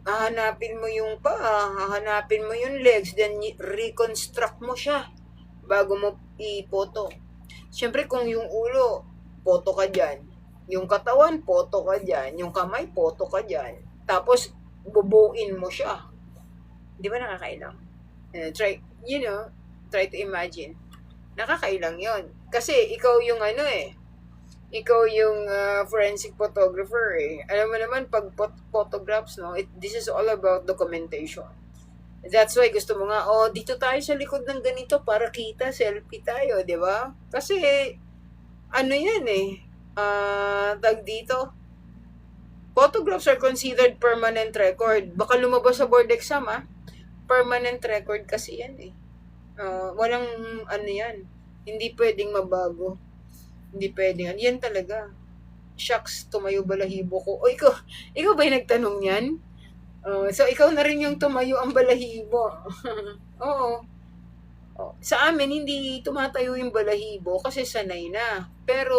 hahanapin mo yung paa, hahanapin mo yung legs, then reconstruct mo siya bago mo ipoto. Syempre kung yung ulo, poto ka dyan. Yung katawan, poto ka dyan. Yung kamay, poto ka dyan. Tapos, bubuin mo siya. Di ba nakakailang? Try to imagine. Nakakailang yon. Kasi ikaw yung ano eh. Ikaw yung forensic photographer eh. Alam mo naman, pag photographs, no, this is all about documentation. That's why gusto mo nga, dito tayo sa likod ng ganito para kita, selfie tayo, di ba? Kasi, ano yan eh, tag dito, photographs are considered permanent record. Baka lumabas sa board exam permanent record kasi yan eh. Walang ano yan, hindi pwedeng mabago. Hindi pwedeng, yan talaga. Shucks, tumayo balahibo ko. Ikaw ba yung nagtanong yan? So, ikaw na rin yung tumayo ang balahibo. Oo. Sa amin, hindi tumatayo yung balahibo kasi sanay na. Pero,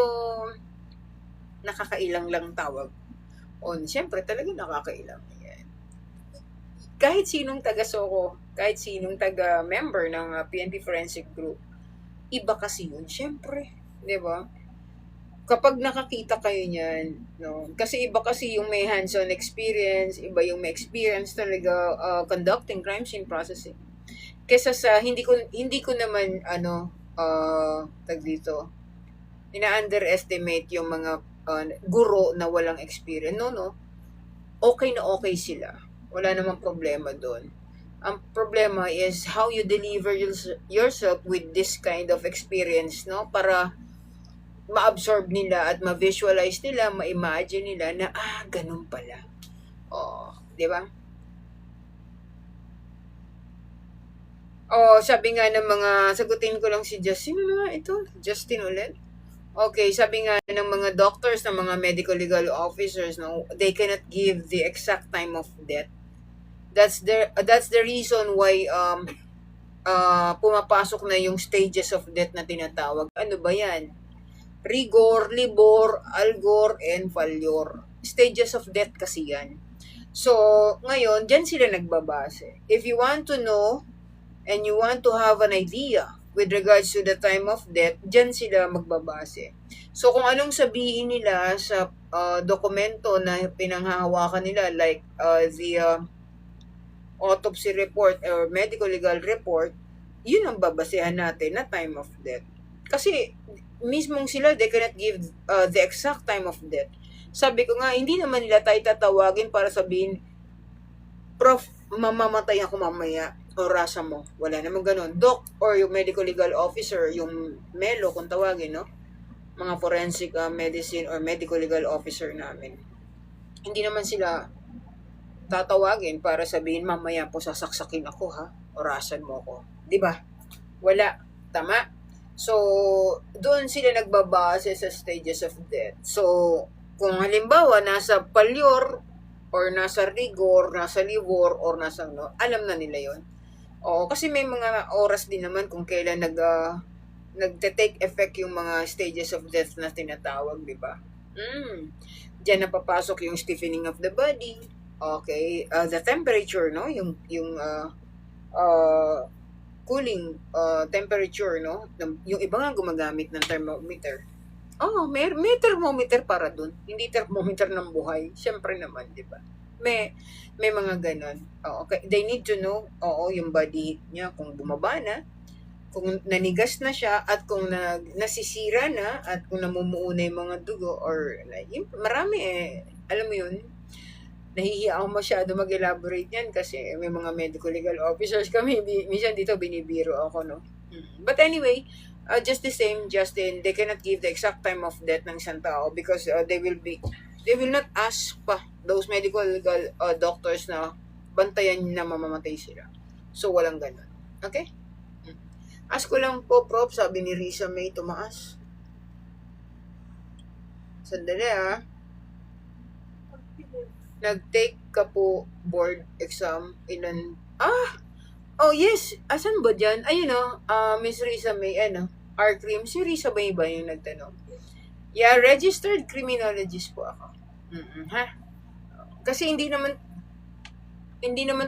nakakailang lang tawag. Siyempre, talaga nakakailang. Yan. Kahit sinong taga-Soko, kahit sinong taga-member ng PNP Forensic Group, iba kasi yun, siyempre. Diba? Kapag nakakita kayo niyan, no? Kasi iba kasi yung may hands-on experience, iba yung may experience talaga conducting crime scene processing. Kesa sa hindi ko naman tag dito, ina-underestimate yung mga guro na walang experience. No. Okay na okay sila. Wala namang problema doon. Ang problema is how you deliver yourself with this kind of experience, no? Para ma-absorb nila at ma-visualize nila, ma-imagine nila na, ganun pala. Di ba? Sabi nga ng mga, sagutin ko lang si Justin, Justin ulit. Okay, sabi nga ng mga doctors, ng mga medical legal officers, no, they cannot give the exact time of death. That's the reason why pumapasok na yung stages of death na tinatawag. Ano ba yan? Rigor, libor, algor, and failure. Stages of death kasi yan. So, ngayon, dyan sila nagbabase. If you want to know and you want to have an idea with regards to the time of death, dyan sila magbabase. So, kung anong sabihin nila sa dokumento na pinanghahawakan nila, like the autopsy report or medical legal report, yun ang babasehan natin na time of death. Kasi, mismong sila, they cannot give the exact time of death. Sabi ko nga, hindi naman nila tayo tatawagin para sabihin, Prof, mamamatay ako mamaya, orasa mo. Wala namang ganun. Doc or yung medical legal officer, yung MELO kung tawagin, no? Mga forensic medicine or medical legal officer namin. Hindi naman sila tatawagin para sabihin, mamaya po sasaksakin ako ha, orasan mo ako. Diba? Wala. Tama? So, doon sila nagbabase sa stages of death. So, kung halimbawa, nasa palyor, or nasa rigor, nasa livor, or nasa ano, alam na nila yon. Oo, kasi may mga oras din naman kung kailan nagte-take effect yung mga stages of death na tinatawag, di ba? Diyan na papasok yung stiffening of the body. Okay, the temperature, no? Yung cooling temperature, no? Yung iba nga gumagamit ng thermometer. Oh, may thermometer para dun. Hindi thermometer ng buhay. Siyempre naman, di ba? May mga ganon. Okay. They need to know, yung body heat niya, kung bumaba na, kung nanigas na siya, at kung nasisira na, at kung namumuo na yung mga dugo, or marami alam mo yun, nahihiya ako masyado mag-elaborate yan kasi may mga medical legal officers kami, minsan dito binibiro ako, no? But anyway, just the same, Justin, they cannot give the exact time of death ng isang tao because they will not ask pa those medical legal doctors na bantayan na mamamatay sila. So, walang ganun. Okay? Ask ko lang po, Prof, sabi ni Risa May, tumaas. Sandali, Nag-take ka po board exam, oh yes, asan ba dyan? Ayun Miss Risa May, R-Cream, si Risa May ba yung nagtanong? Yeah, registered criminologist po ako. Ha? Kasi hindi naman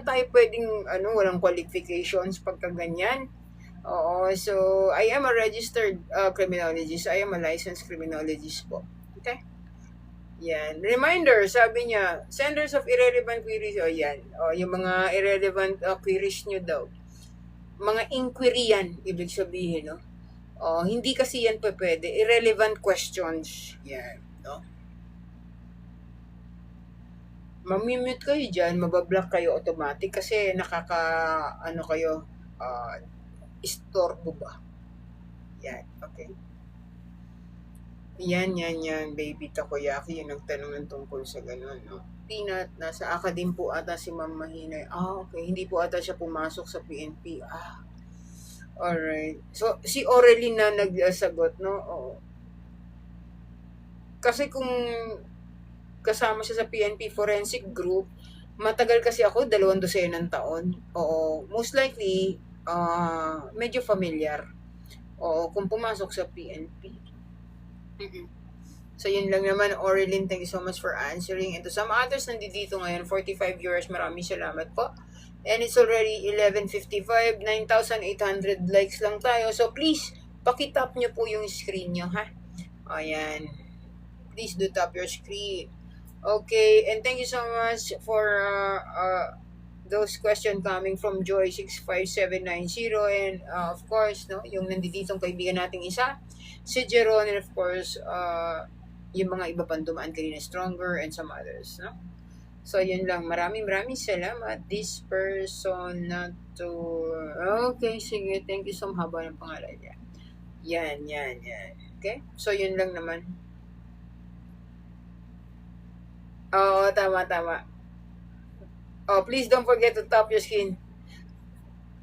tayo pwedeng, walang qualifications pagka ganyan. Oo, so, I am a registered criminologist. I am a licensed criminologist po. Okay? Yan. Reminder, sabi niya, senders of irrelevant queries, yan. Yung mga irrelevant queries nyo daw. Mga inquiry yan, ibig sabihin, no? Hindi kasi yan pwede. Irrelevant questions. Yan, no? Mamimute kayo dyan, mabablock kayo automatic kasi kayo, istorbo ba? Yan, okay. Yan, baby takoyaki, yung nagtanong ng tungkol sa gano'n, no? Peanut, nasa academe po ata si Ma'am Mahinay. Okay, hindi po ata siya pumasok sa PNP. Alright. So, si Aureline na nagsagot, no? Oo. Kasi kung kasama siya sa PNP Forensic Group, matagal kasi ako, 12 taon. Oo, most likely, medyo familiar. Oo, kung pumasok sa PNP. So, yun lang naman, Aureline, thank you so much for answering. And to some others nandito ngayon, 45 viewers, maraming salamat po. And it's already 11:55, 9,800 likes lang tayo. So, please, pakitap nyo po yung screen nyo, ha? Ayan. Please do tap your screen. Okay, and thank you so much for those questions coming from Joy65790 and of course, no, yung nanditong kaibigan nating isa, si Jeron, and of course, yung mga iba pang dumaan kanina, Stronger and some others, no? So, yun lang. Maraming salamat. This person na to... Okay, sige. Thank you so much. Haba ng pangalan niya. Yan. Okay? So, yun lang naman. Oo, tama. Please don't forget to tap your screen.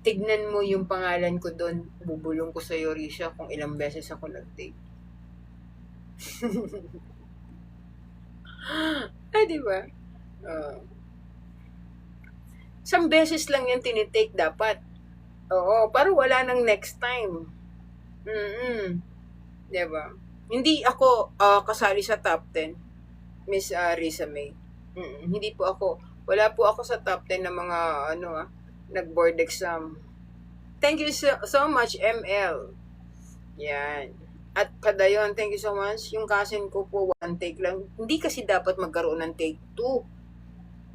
Tignan mo yung pangalan ko doon. Bubulong ko sa'yo, Risha, kung ilang beses ako nag-take. Diba? Isang beses lang yan tinitake dapat. Oo, para wala nang next time. Diba? Hindi ako kasali sa top 10, Miss Risa May. Hindi po ako. Wala po ako sa top 10 ng mga nag-board exam. Thank you so much, ML. Yan. At Kadayon, thank you so much. Yung cousin ko po, one take lang. Hindi kasi dapat magkaroon ng take 2.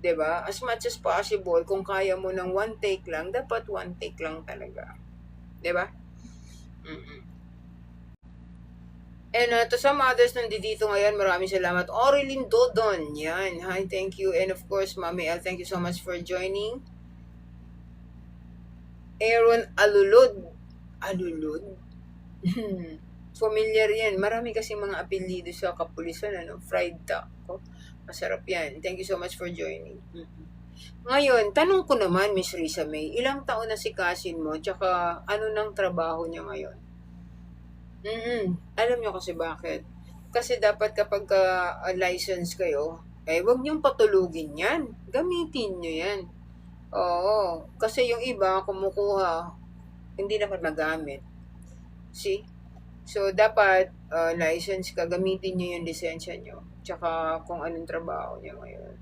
Diba? As much as possible, kung kaya mo ng one take lang, dapat one take lang talaga. Diba? And to some others nandito ngayon, maraming salamat. Aureline Dodon, yan. Hi, thank you. And of course, Mami El, thank you so much for joining. Aaron Alulod. Familiar yan. Marami kasi mga apelyido sa kapulisan, fried taco. Masarap yan. Thank you so much for joining. Ngayon, tanong ko naman, Miss Risa May, ilang taon na si cousin mo, tsaka ano nang trabaho niya ngayon? Alam niyo kasi bakit? Kasi dapat kapag license kayo, Eh, wag niyong patulugin yan. Gamitin niyo yan. Oo. Kasi yung iba, kumukuha, hindi naman magamit. See? So, dapat license ka, gamitin niyo yung lisensya niyo. Tsaka kung anong trabaho niyo ngayon.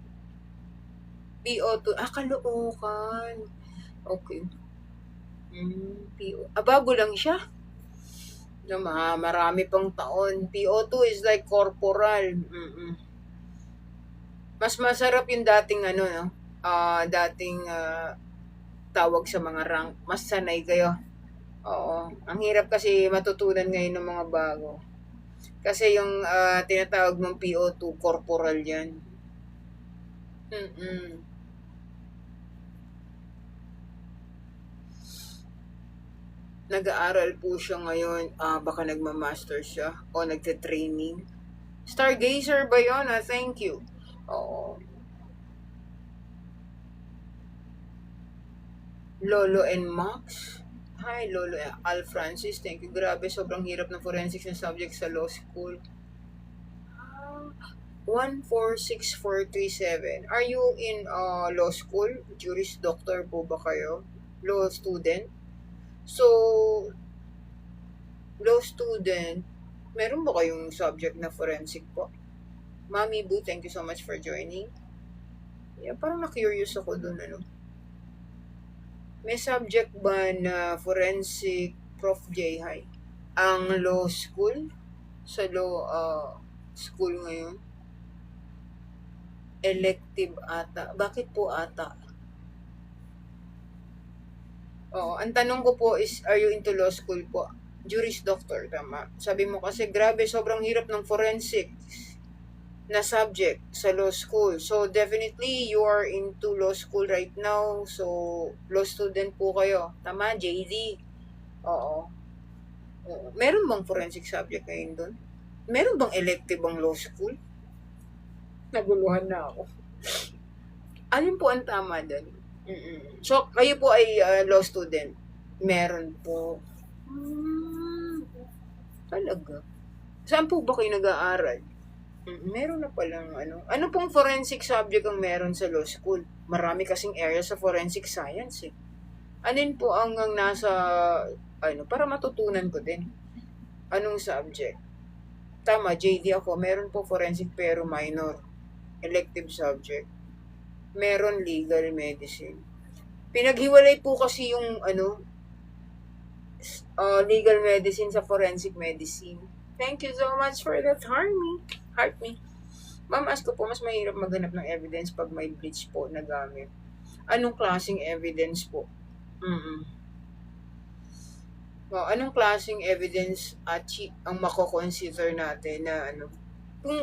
PO2, Caloocan. Okay. PO. Bago lang siya. No, marami pang taon. PO2 is like corporal. Mas masarap yung dating ano, no? Dating tawag sa mga rank. Mas sanay kayo. Oo. Ang hirap kasi matutunan ngayon ng mga bago. Kasi yung tinatawag mong PO2, corporal yan. Nag-aaral po siya ngayon. Baka nagmamaster siya o nagte-training. Stargazer ba yun? Thank you. Oo. Lolo and Max. Hi, Lolo. Al Francis, thank you. Grabe, sobrang hirap ng forensics na subject sa law school. 146437. Are you in law school? Juris Doctor po ba kayo? Law student? So, law student, meron ba kayong subject na forensic po? Mami Boo, thank you so much for joining. Yeah, parang na-curious ako dun, ano. May subject ba na forensic Prof. J. Hi? Ang law school? Sa law school ngayon? Elective ata. Bakit po ata? Oo, ang tanong ko po is, are you into law school po? Juris Doctor, tama. Sabi mo kasi, grabe, sobrang hirap ng forensic na subject sa law school. So, definitely, you are into law school right now. So, law student po kayo. Tama, JD? Oo. Meron bang forensic subject ngayon doon? Meron bang elective ang law school? Naguluhan na ako. Alin po ang tama doon? So, kayo po ay law student? Meron po. Talaga? Saan po ba kayo nag-aaral? Meron na palang ano. Ano pong forensic subject ang meron sa law school? Marami kasing area sa forensic science eh. Anin po ang nasa, para matutunan ko din. Anong subject? Tama, JD ako. Meron po forensic pero minor. Elective subject. Meron legal medicine. Pinaghiwalay po kasi yung legal medicine sa forensic medicine. Thank you so much for that, Heart me. Ma'am, ask ko po, mas mahirap maghanap ng evidence pag may bleach po na gamit. Anong klaseng evidence po? Anong klaseng evidence ang mako-consider natin na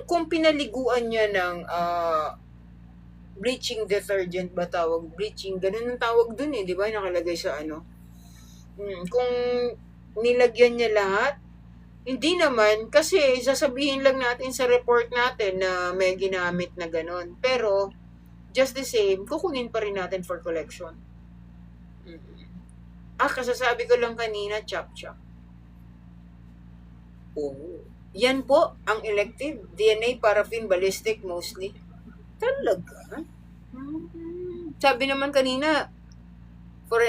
kung pinaliguan niya ng bleaching detergent ba tawag? Bleaching, ganun ang tawag dun eh, di ba? Nakalagay sa Kung nilagyan niya lahat, hindi naman, kasi sasabihin lang natin sa report natin na may ginamit na ganun. Pero, just the same, kukunin pa rin natin for collection. Kasasabi ko lang kanina, chop-chop. Yan po, ang elective. DNA, paraffin, ballistic, mostly. Talaga? Sabi naman kanina, for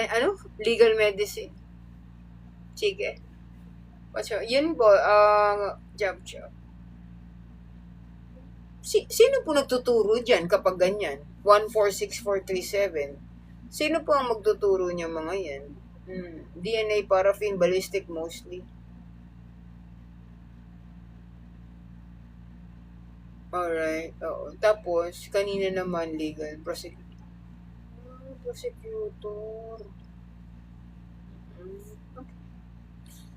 legal medicine. Sige. Yun po, chop-chop. Sino po nagtuturo dyan kapag ganyan? 146437. Sino po ang magtuturo niya mga yan? DNA, paraffin, ballistic mostly. Alright, oo. Tapos, kanina naman legal, prosecutor.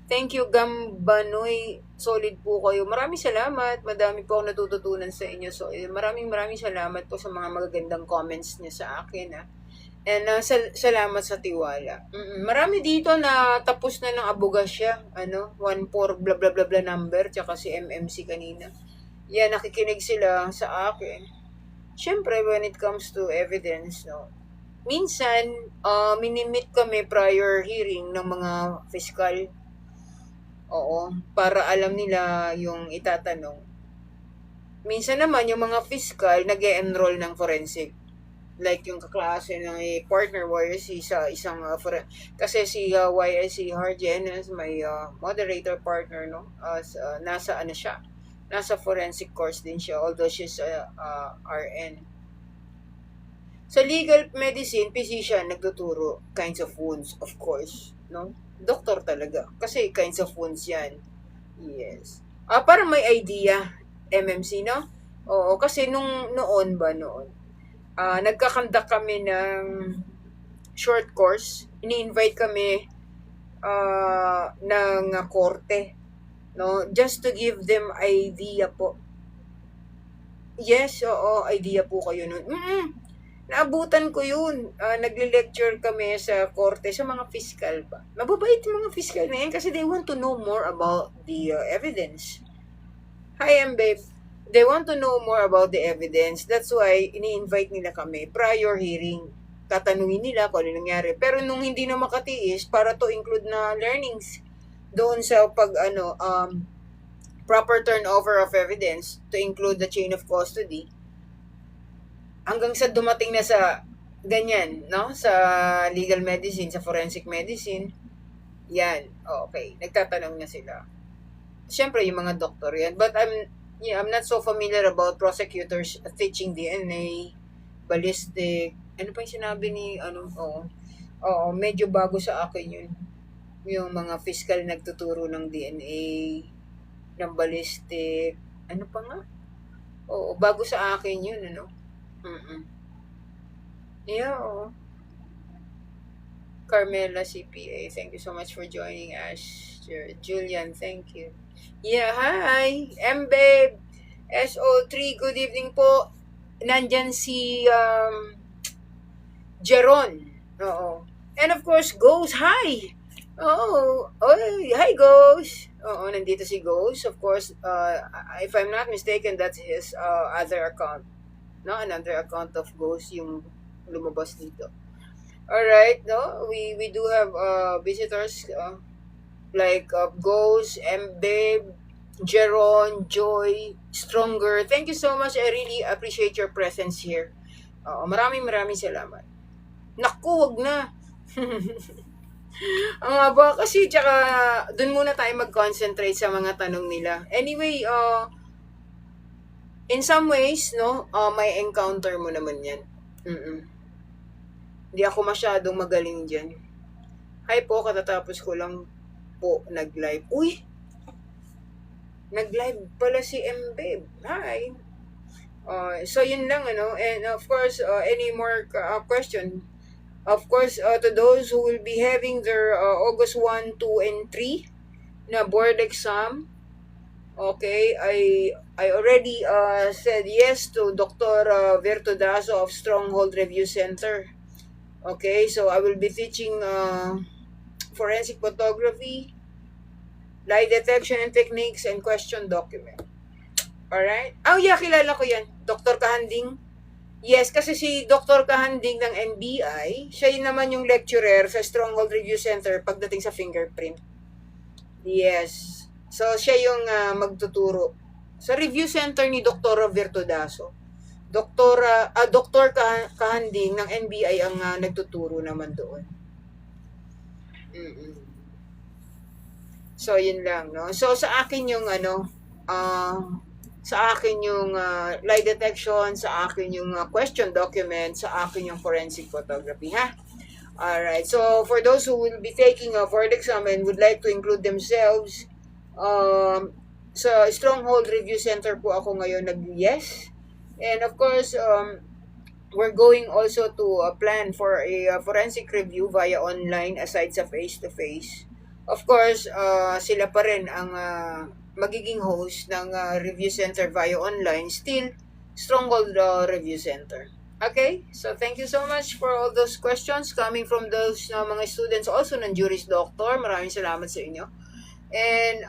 Thank you, Gambanoy. Solid po kayo. Maraming salamat. Madami po ako natututunan sa inyo. So, maraming salamat po sa mga magagandang comments niya sa akin. And salamat sa tiwala. Marami dito na tapos na ng abogasya. 14 blah blah blah blah number. Tsaka si MMC kanina. Yan, nakikinig sila sa akin. Siyempre, when it comes to evidence, minsan, minimit kami prior hearing ng mga fiscal. Oo, para alam nila yung itatanong. Minsan naman, yung mga fiscal, nag-e-enroll ng forensic. Like yung kaklase ng partner YSC sa isang kasi si YSC Harjen is may moderator partner, no, nasa ano siya, nasa forensic course din siya, although she's RN. Sa legal medicine, physician, nagtuturo kinds of wounds, of course, no? Doktor talaga. Kasi kinds of wounds yan. Yes. Para may idea, MMC, no? Oo, kasi noon, nagkakandak kami ng short course. Ini-invite kami ng korte, no? Just to give them idea po. Yes, oo, idea po kayo nun. Naabutan ko yun. Nagle-lecture kami sa korte, sa mga fiscal ba. Mababait yung mga fiscal na yan kasi they want to know more about the evidence. Hi, babe. They want to know more about the evidence. That's why ini-invite nila kami prior hearing. Tatanungin nila kung ano nangyari. Pero nung hindi na makatiis, para to include na learnings doon sa proper turnover of evidence to include the chain of custody, hanggang sa dumating na sa ganyan, no? Sa legal medicine, sa forensic medicine, yan, okay, nagtatanong na sila. Siyempre, yung mga doktor yan. But I'm not so familiar about prosecutors teaching DNA, ballistic, ano pa yung sinabi ni, oo, medyo bago sa akin yun. Yung mga fiscal nagtuturo ng DNA, ng ballistic, ano pa nga? Oo, bago sa akin yun, ano? Yeah, oo. Carmela CPA, thank you so much for joining us. Julian, thank you. Yeah, hi! M-Babe! SO3, good evening po. Nandyan si Jeron. Oo. And of course, Ghost, hi! Oh, hi Ghost! Oo, nandito si Ghost. Of course, if I'm not mistaken, that's his other account. No, another account of Ghost yung lumabas dito. Alright, no? We do have visitors like Ghost, Babe, Jeron, Joy, Stronger. Thank you so much. I really appreciate your presence here. Maraming salamat. Naku, wag na. Ang haba kasi, tsaka dun muna tayo mag-concentrate sa mga tanong nila. Anyway, in some ways, no, may encounter mo naman yan. Hindi ako masyadong magaling dyan. Hi po, katatapos ko lang po nag-live. Uy! Nag-live pala si M-Babe. Hi! So yun lang, ano. And of course, any more question? Of course, to those who will be having their August 1, 2, and 3 na board exam, okay, I already said yes to Dr. Vertudazo of Stronghold Review Center. Okay, so I will be teaching forensic photography, lie detection and techniques, and question document. Alright? Oh yeah, kilala ko yan. Dr. Kahanding. Yes, kasi si Dr. Kahanding ng NBI, siya yun naman yung lecturer sa Stronghold Review Center pagdating sa fingerprint. Yes. So, siya yung magtuturo sa review center ni Dr. Vertudazo. Dr. Kahanding ng NBI ang nagtuturo naman doon. So, yun lang, no? So, sa akin yung lie detection, sa akin yung question document, sa akin yung forensic photography, ha? Alright, so for those who will be taking a board exam and would like to include themselves, sa Stronghold Review Center po ako ngayon nag-yes. And of course, we're going also to plan for a forensic review via online aside sa face-to-face. Of course, sila pa rin ang magiging host ng review center via online, still Stronghold Review Center. Okay? So, thank you so much for all those questions coming from those mga students also ng Juris Doctor. Maraming salamat sa inyo. And,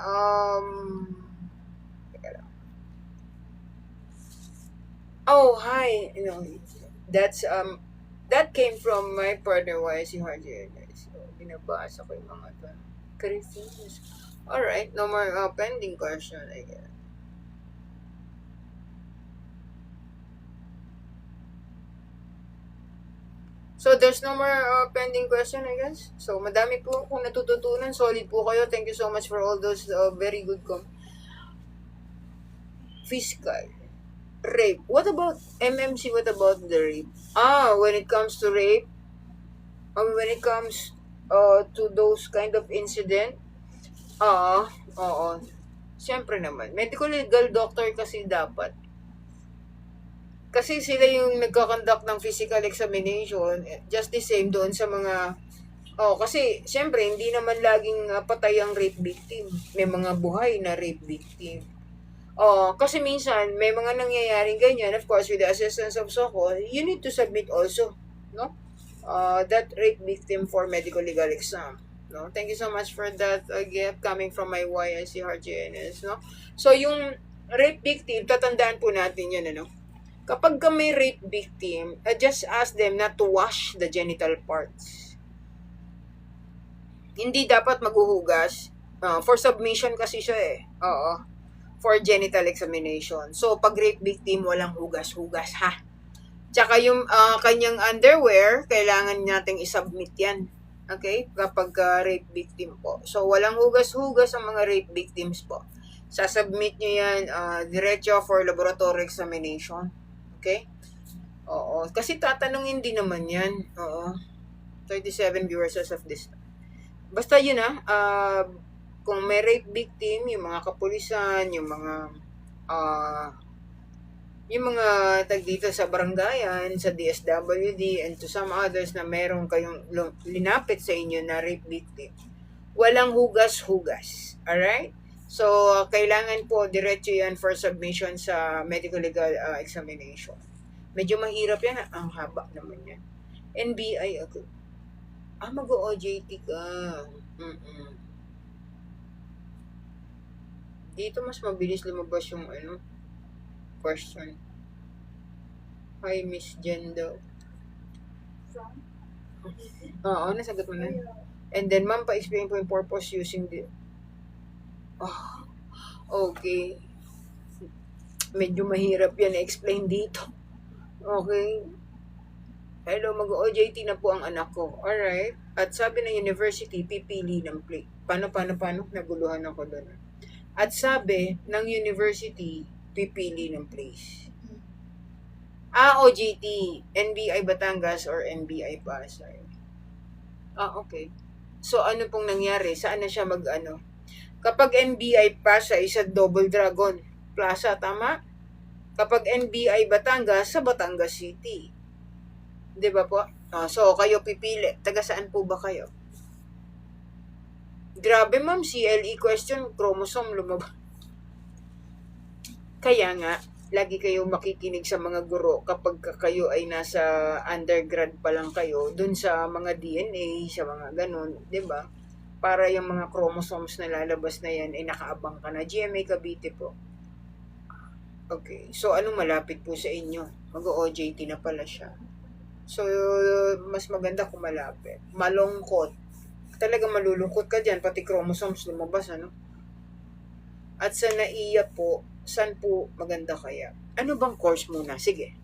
oh, hi. That's, that came from my partner, YSC Harjen. So, binabasa ko yung mga ito. Alright, no more pending question, I guess. So, there's no more pending question, I guess. So, madami po kung natututunan. Solid po kayo. Thank you so much for all those very good Fiscal. Rape. What about MMC? What about the rape? When it comes to rape, when it comes to those kind of incident, oo. Siyempre naman. Medical legal doctor kasi dapat. Kasi sila yung nagkakonduct ng physical examination, just the same doon sa mga kasi siyempre hindi naman laging patay ang rape victim. May mga buhay na rape victim. Kasi minsan may mga nangyayaring ganyan, of course with the assistance of SOCO, you need to submit also, no? That rape victim for medical legal exam. No? Thank you so much for that gift coming from my YSC RGNS, no? So yung rape victim, tatandaan po natin yan, ano? Kapag ka may rape victim, just ask them not to wash the genital parts. Hindi dapat maghuhugas. For submission kasi siya eh. For genital examination. So, pag rape victim, walang hugas-hugas, ha? Tsaka yung kanyang underwear, kailangan nating isubmit yan. Okay? Kapag rape victim po. So, walang hugas-hugas ang mga rape victims po. Sasubmit nyo yan diretso for laboratory examination. Okay? Oo. Kasi tatanungin din naman yan. Oo. 37 viewers as of this. Basta yun kung may rape victim, yung mga kapulisan, yung mga tag dito sa barangayan, sa DSWD, and to some others na meron kayong linapit sa inyo na rape victim, walang hugas-hugas. Alright? So, kailangan po diretso yan for submission sa medical legal examination. Medyo mahirap yan. Ang haba naman yan. NBI ako. Mag-OJT ka. Dito mas mabilis lumabas yung question. Hi, Miss Jen daw. Oo, nasagot mo na. And then, ma'am, pa-explain po yung purpose using the... okay. Medyo mahirap yan i-explain dito. Okay. Hello, mag-OJT na po ang anak ko. Alright. At sabi ng university, pipili ng place. Paano? Naguluhan ako doon. At sabi ng university, pipili ng place. OJT. NBI Batangas or NBI Pasay. Okay. So, ano pong nangyari? Saan na siya Kapag NBI Pasay sa Double Dragon Plaza, tama? Kapag NBI Batangas, sa Batangas City. Di ba po? So, kayo pipili. Taga saan po ba kayo? Grabe, ma'am. CLE question, chromosome lumabas. Kaya nga, lagi kayo makikinig sa mga guro kapag kayo ay nasa undergrad pa lang kayo, dun sa mga DNA, sa mga ganun, di ba? Para yung mga chromosomes na lalabas na yan, ay nakaabang ka na. GMA Cavite po. Okay. So, anong malapit po sa inyo? Mag-OJT na pala siya. So, mas maganda kung malapit. Malungkot. Talaga malulungkot ka dyan, pati chromosomes lumabas, At sa NAIA po, saan po maganda kaya? Ano bang course muna? Sige.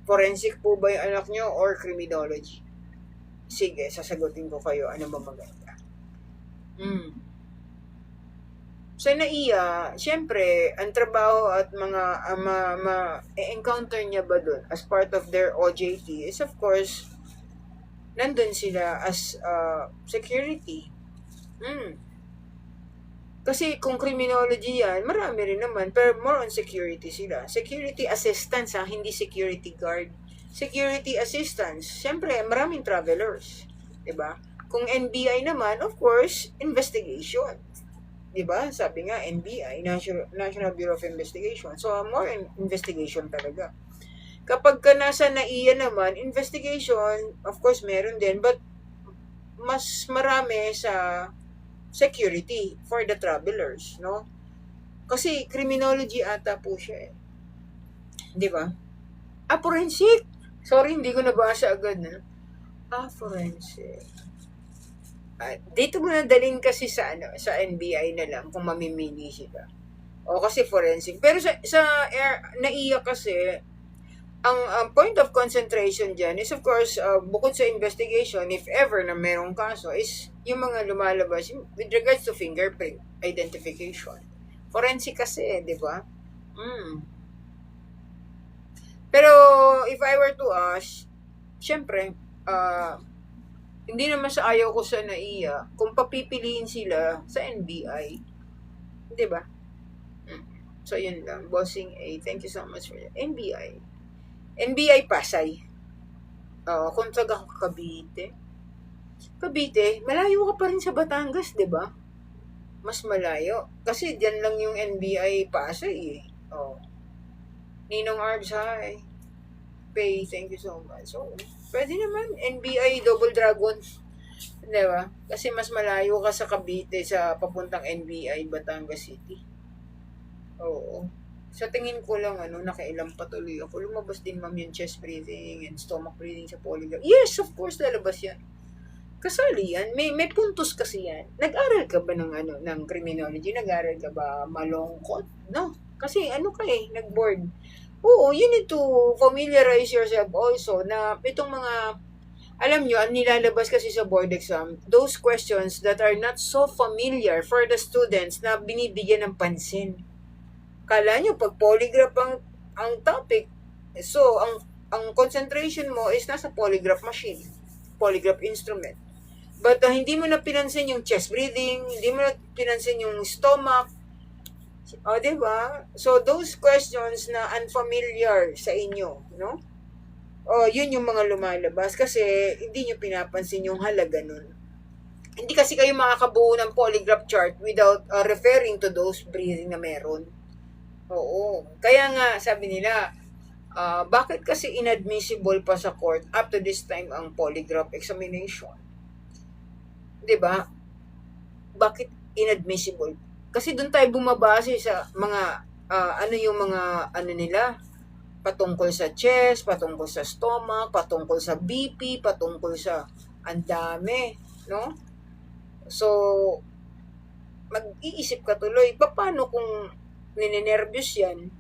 Forensic po ba yung anak nyo or criminology? Sige, sasagutin ko kayo. Ano ba maganda? Sa NAIA, syempre, ang trabaho at mga encounter niya ba dun as part of their OJT is of course, nandun sila as security. Kasi kung criminology yan, marami rin naman, pero more on security sila. Security assistance, hindi security guard. Security assistance, syempre, maraming travelers. Diba? Kung NBI naman, of course, investigation. Diba? Sabi nga, NBI, National Bureau of Investigation. So, more investigation talaga. Kapag ka nasa NAIA naman, investigation, of course, meron din, but mas marami sa security for the travelers, no? Kasi criminology ata po siya eh. Di ba? Forensic. Sorry, hindi ko nabasa agad forensic. Dito mo na dalhin kasi sa NBI na lang kung mamimili sila. Kasi forensic. Pero sa NAIA kasi, ang point of concentration dyan is of course, bukod sa investigation, if ever na merong kaso, is yung mga lumalabas with regards to fingerprint identification. Forensic kasi, di ba? Pero if I were to ask, syempre, hindi naman sa ayaw ko sa NAIA kung papipiliin sila sa NBI. Di ba? So, yun lang. Bossing A, thank you so much for that. NBI Pasay. Kung taga Cavite. Cavite, malayo ka pa rin sa Batangas, di ba? Mas malayo. Kasi diyan lang yung NBI Pasay eh. Ninong Arbs, hi. Pay, thank you so much. So, pwede naman, NBI Double Dragon. Di ba? Kasi mas malayo ka sa Cavite sa papuntang NBI Batangas City. Oo. Sa tingin ko lang, nakailang patuloy ako. Lumabas din, ma'am, yung chest breathing and stomach breathing sa polygraph. Yes, of course, lalabas yan. Kasali yan. May puntos kasi yan. Nag-aral ka ba ng criminology? Nag-aral ka ba malongkot? No. Kasi nag-board. Oo, you need to familiarize yourself also na itong mga, alam nyo, ang nilalabas kasi sa board exam, those questions that are not so familiar for the students na binibigyan ng pansin. Kala nyo, pag polygraph ang topic, so, ang concentration mo is nasa polygraph machine, polygraph instrument. But hindi mo na pinansin yung chest breathing, hindi mo na pinansin yung stomach. Diba? So, those questions na unfamiliar sa inyo, no? Yun yung mga lumalabas kasi hindi nyo pinapansin yung halaga nun. Hindi kasi kayo makakabuo ng polygraph chart without referring to those breathing na meron. Oo. Kaya nga, sabi nila, bakit kasi inadmissible pa sa court up to this time ang polygraph examination? Diba? Bakit inadmissible? Kasi doon tayo bumabase sa mga, nila, patungkol sa chest, patungkol sa stomach, patungkol sa BP, patungkol sa andami, no? So, mag-iisip ka tuloy, paano kung ninenervyos yan,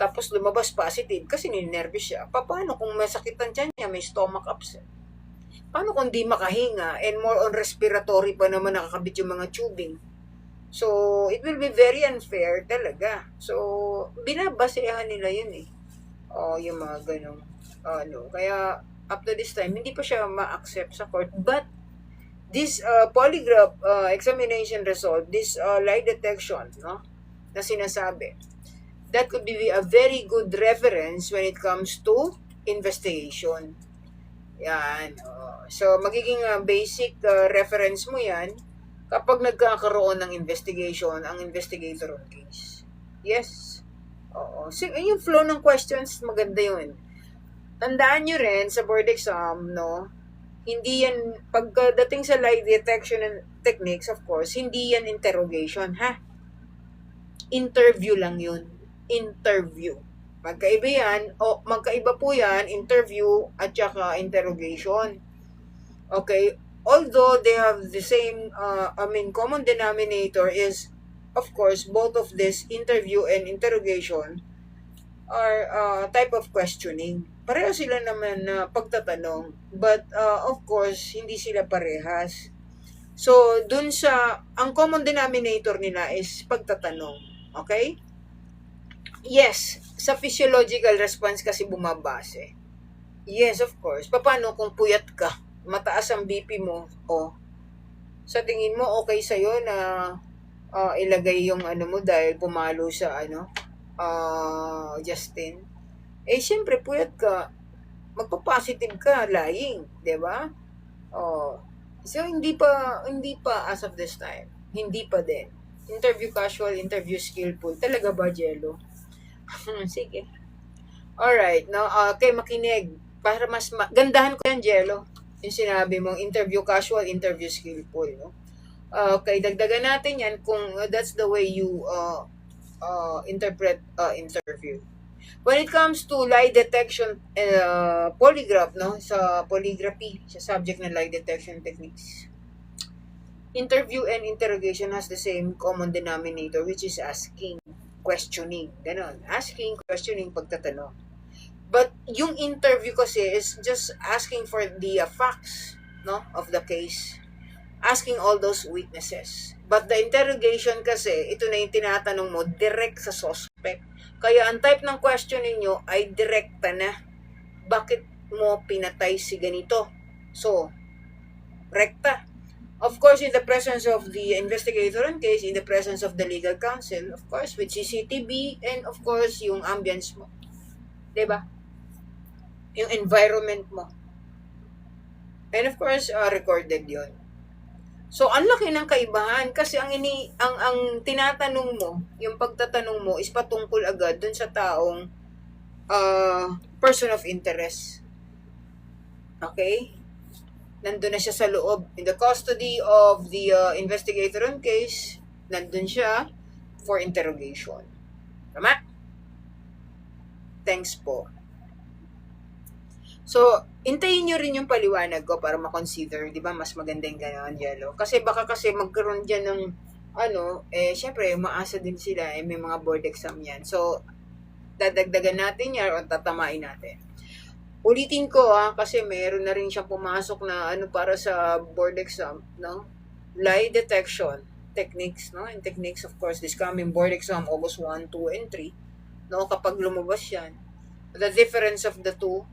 tapos lumabas positive kasi ninenervyos siya. Paano kung masakitan dyan niya, may stomach upset? Paano kung di makahinga and more on respiratory pa naman nakakabit yung mga tubing? So, it will be very unfair talaga. So, binabasehan nila yun eh. Yung mga ganong, kaya up to this time, hindi pa siya ma-accept sa court. But, this polygraph examination result, this lie detection, no? Na sinasabi, that could be a very good reference when it comes to investigation. Yan. So, magiging basic reference mo yan kapag nagkakaroon ng investigation, ang investigator on case. Yes. So, yung flow ng questions, maganda yun. Tandaan nyo rin sa board exam, no? Hindi yan, pagdating sa lie detection and techniques, of course, hindi yan interrogation, ha? Interview lang yun. Interview. Magkaiba yan, magkaiba po yan, interview at saka interrogation. Okay? Although they have the same, common denominator is, of course, both of this interview and interrogation are type of questioning. Pareho sila naman na pagtatanong, but of course, hindi sila parehas. So, dun ang common denominator nila is pagtatanong. Okay? Yes, sa physiological response kasi bumabase. Yes, of course. Paano kung puyat ka? Mataas ang BP mo. Sa tingin mo, okay sa'yo na ilagay yung mo dahil pumalo sa Justin? Siyempre, puyat ka. Magpa-positive ka, lying. Diba? So, hindi pa as of this time. Hindi pa din. Interview casual, interview skillful. Talaga ba, Jello? Sige. Alright, no? Okay, makinig. Para mas gandahan ko yan, Jello. Yung sinabi mong interview casual, interview skillful, no? Okay, dagdagan natin yan kung that's the way you interpret interview. When it comes to lie detection polygraph, no? Sa polygraphy, sa subject ng lie detection techniques. Interview and interrogation has the same common denominator, which is asking, questioning. Ganon. Asking, questioning, pagtatanong. But yung interview kasi is just asking for the facts, no, of the case. Asking all those witnesses. But the interrogation kasi, ito na yung tinatanong mo, direct sa suspect. Kaya ang type ng question ninyo ay direkta na. Bakit mo pinatay si ganito? So, rekta. Of course, in the presence of the investigator and case, in the presence of the legal counsel, of course, with CCTV, and of course, yung ambience mo. Diba? Yung environment mo. And of course, recorded yon. So, ang laki ng kaibahan kasi ang tinatanong mo, yung pagtatanong mo is patungkol agad dun sa taong person of interest. Okay? Nandun na siya sa loob. In the custody of the investigator on case, nandun siya for interrogation. Tama? Thanks po. So, intayin nyo rin yung paliwanag ko para makonsider, di ba? Mas maganda yung gano'n, Jello. Kasi baka kasi magkaroon dyan ng, syempre, maasa din sila, may mga board exam yan. So, dadagdagan natin yan o tatamain natin. Ulitin ko kasi mayroon na rin siyang pumasok na para sa board exam, no? Lie detection techniques, no? And techniques, of course, this coming board exam, August 1, 2, and 3, no? Kapag lumabas yan, the difference of the two,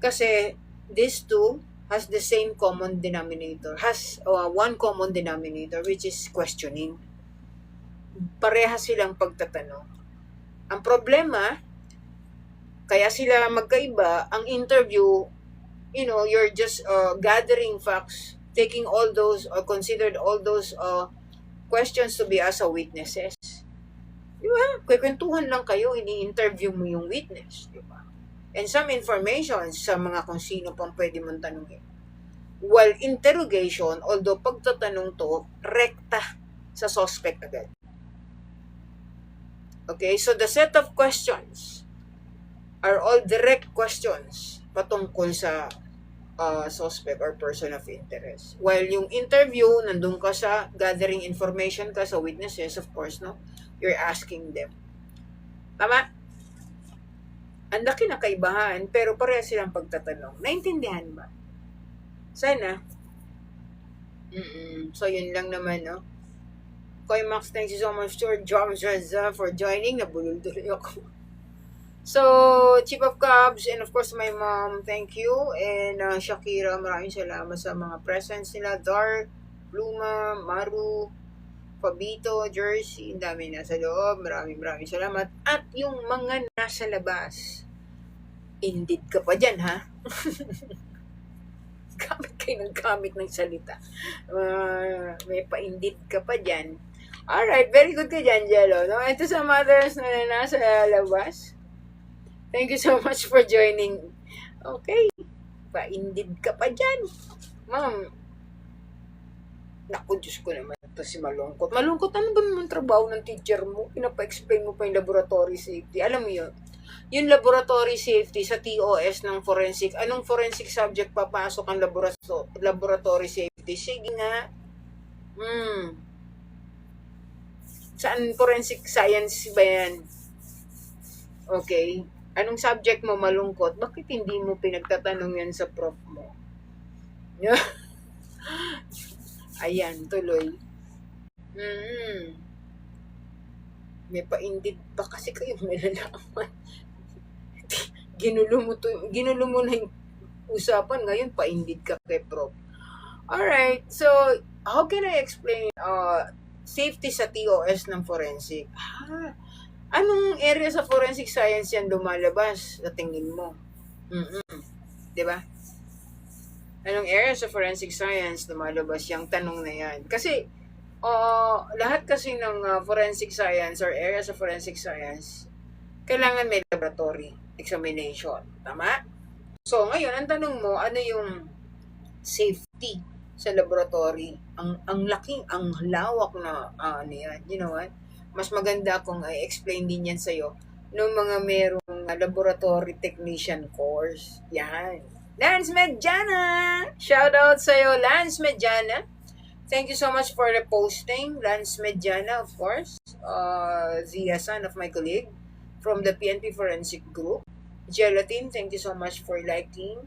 kasi these two has the same common denominator, has one common denominator, which is questioning. Parehas silang pagtatanong. Ang problema, kaya sila magkaiba, ang interview, you're just gathering facts, taking all those, or considered all those questions to be as a witnesses. Di ba? Kwentuhan lang kayo, ini-interview mo yung witness. Di ba? And some information sa mga kung sino pang pwede mong tanungin. While interrogation, although pagtatanong to, rekta sa suspect agad. Okay, so the set of questions are all direct questions patungkol sa suspect or person of interest. While yung interview, nandun ka sa gathering information ka sa witnesses, of course, no? You're asking them. Tama? Ang laki na kaibahan, pero pareha silang pagtatanong. Naintindihan ba? Sana. So, yun lang naman, no? Koy Max, thank you so much for joining. Nabulol tuloy ako. So, Chief of Cubs, and of course, my mom, thank you. And Shakira, maraming salamat sa mga presents nila. Dark, Pluma, Maru, Fabito, Jersey, ang dami nasa loob. Maraming salamat. At yung mga nasa labas, indeed ka pa dyan, ha? Gamit kayo ng salita. May pa-indeed ka pa dyan. Alright, very good ka dyan, Jello. No? Ito sa mothers na nasa labas. Thank you so much for joining. Okay. Pa-indeed ka pa dyan. Ma'am, naku, Diyos ko naman. Ito si Malungkot. Malungkot, ano ba naman trabaho ng teacher mo? Pinapa-explain mo pa yung laboratory safety. Alam mo yun? Yung laboratory safety sa TOS ng forensic, anong forensic subject papasok ang laboratory safety? Sige nga. Saan forensic science ba yan? Okay. Anong subject mo malungkot? Bakit hindi mo pinagtatanong yan sa prof mo? Ayan, tuloy. May pa-indeed pa kasi kayo malalaman. Ginulo mo na yung usapan. Ngayon, pa-indeed ka kay prof. Alright, so, how can I explain safety sa TOS ng forensic? Anong area sa forensic science yan lumalabas sa tingin mo? Diba? Anong area sa forensic science lumalabas yung tanong na yan? Kasi, lahat kasi ng forensic science or area sa forensic science, kailangan may laboratory examination. Tama? So, ngayon, ang tanong mo, ano yung safety sa laboratory? Ang laking, ang lawak na, yan. You know what? Mas maganda kung i-explain din yan sa'yo ng mga merong laboratory technician course. Yan. Lance Medjana! Shout out sa'yo, Lance Medjana. Thank you so much for the posting, Lance Medjana, of course. The son of my colleague from the PNP Forensic Group. Gelatin, thank you so much for liking.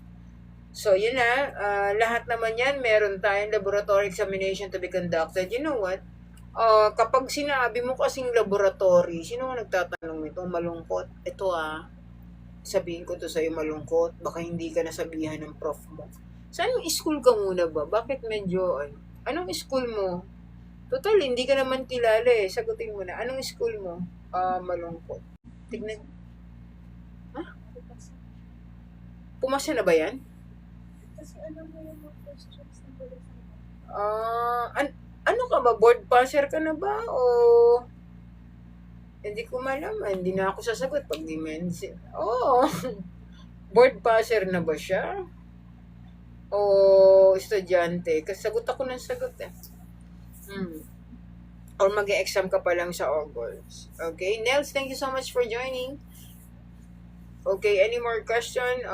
So, yun na. Lahat naman yan, meron tayong laboratory examination to be conducted. You know what? Kapag sinabi mo kasing laboratory, sino nga nagtatanong nito? Malungkot. Ito sabihin ko to sa'yo malungkot. Baka hindi ka nasabihan ng prof mo. Saan school ka muna ba? Bakit medyo, anong school mo? Total, hindi ka naman kilala eh. Sagutin mo na. Anong school mo? Malungkot. Tignan. Pumasa na ba yan? Kasi alam mo yung mga questions na bulletin. Ano ka ba? Board passer ka na ba? O hindi ko malaman. Hindi na ako sasagot pag di mention. Board passer na ba siya? O estudyante? Kasi sagot ako ng sagot eh. Or mag-e-exam ka pa lang sa August. Okay? Nels, thank you so much for joining. Okay, any more question?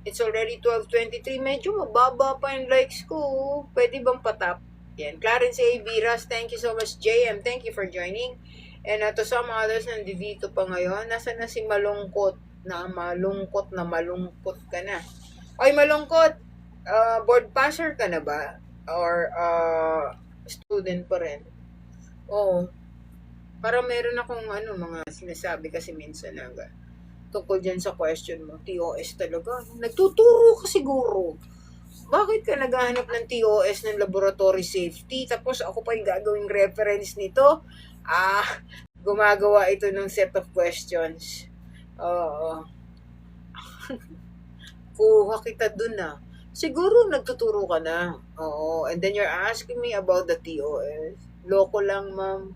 It's already 12:23. Medyo mababa pa yung likes ko. Pwede bang patap? Yan. Clarence A. Viras, thank you so much. JM, thank you for joining. And to some others, nandito pa ngayon. Nasaan na si Malungkot? Malungkot ka na. Oy, Malungkot! Board passer ka na ba? Or student pa rin? Oo. Para meron akong mga sinasabi kasi minsan tungkol dyan sa question mo, TOS talaga. Nagtuturo ka siguro. Bakit ka naghahanap ng TOS ng laboratory safety? Tapos ako pa yung gagawing reference nito? Gumagawa ito ng set of questions. Kuha kita dun Siguro nagtuturo ka na. Oo. And then you're asking me about the TOS. Loko lang, ma'am.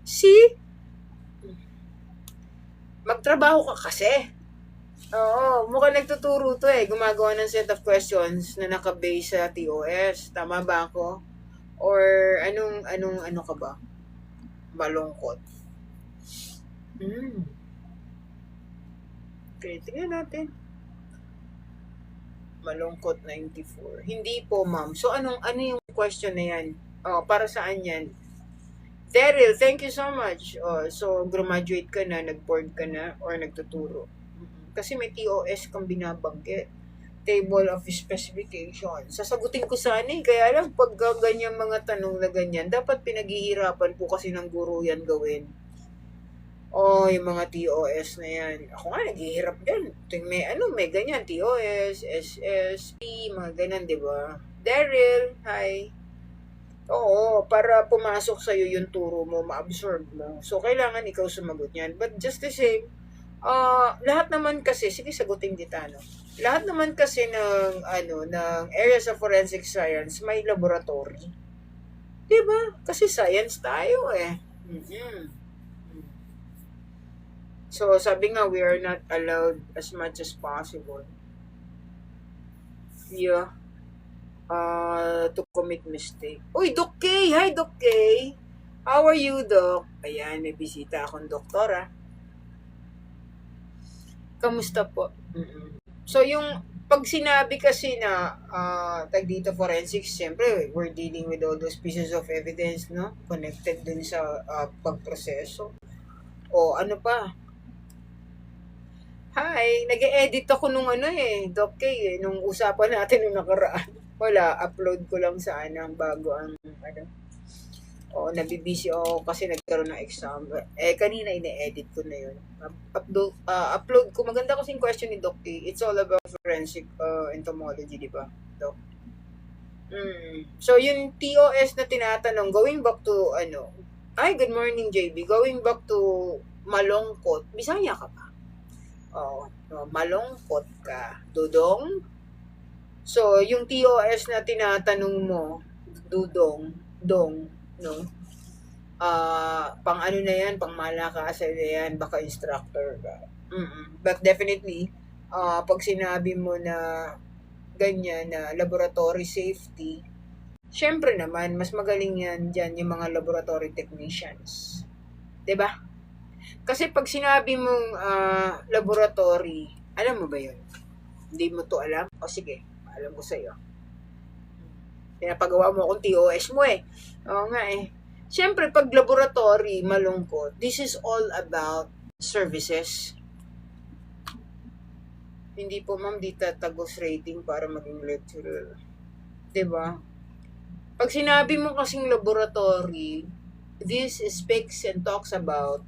See? Magtrabaho ka kasi. Oo, mukhang nagtuturo to gumagawa ng set of questions na naka-base sa TOS. Tama ba ako? Or ano ka ba? Malungkot. Okay, tingnan natin. Malungkot 94. Hindi po, ma'am. So ano yung question na yan? Para saan yan? Daryl, thank you so much. So, graduate ka na, nag-board ka na, or nagtuturo. Kasi may TOS kang binabanggit. Table of Specifications. Sasagutin ko sana kaya lang pag ganyan mga tanong na ganyan, dapat pinaghihirapan po kasi ng guro yan gawin. Yung mga TOS na yan. Ako nga, naghihirap din. May ganyan, TOS, SSP, mga ganyan, di ba? Daryl, hi. Oo, para pumasok sa'yo yung turo mo, ma-absorb mo. So, kailangan ikaw sumagot yan. But just the same, lahat naman kasi, sige sagutin kita, lahat naman kasi ng areas of forensic science, may laboratory. Diba? Kasi science tayo So, sabi nga, we are not allowed as much as possible. Yeah. To commit mistake. Uy, Doc K! Hi, Doc K! How are you, Doc? Ayan, may bisita akong doktora. Kamusta po? So, yung pag sinabi kasi na tag dito forensics, siyempre, we're dealing with all those pieces of evidence, no? Connected dun sa pagproseso. O, ano pa? Hi, nag-e-edit ako nung Doc K, nung usapan natin nung nakaraan. Wala, upload ko lang sa bago ang nabibisi ako kasi nagkaroon ng exam. Kanina ine-edit ko na yun. Upload ko. Maganda kasing question ni Doc K. It's all about forensic entomology, di ba, Doc? So, yung TOS na tinatanong, going back to, good morning, JB. Going back to malungkot. Bisaya ka ba? Malungkot ka. Dudong? So, yung TOS na tinatanong mo, dong, no? Pang na yan, pang malakasan na yan, baka instructor ka. But definitely, pag sinabi mo na ganyan na laboratory safety, syempre naman, mas magaling yan dyan yung mga laboratory technicians. 'Di ba? Kasi pag sinabi mong laboratory, alam mo ba yun? Hindi mo to alam? O sige, alam ko sa'yo. Pinapagawa mo akong TOS mo Oo nga Siyempre, pag laboratory, malungkot, this is all about services. Hindi po ma'am, di tatagos rating para maging lecturer. 'Di ba? Pag sinabi mo kasing laboratory, this speaks and talks about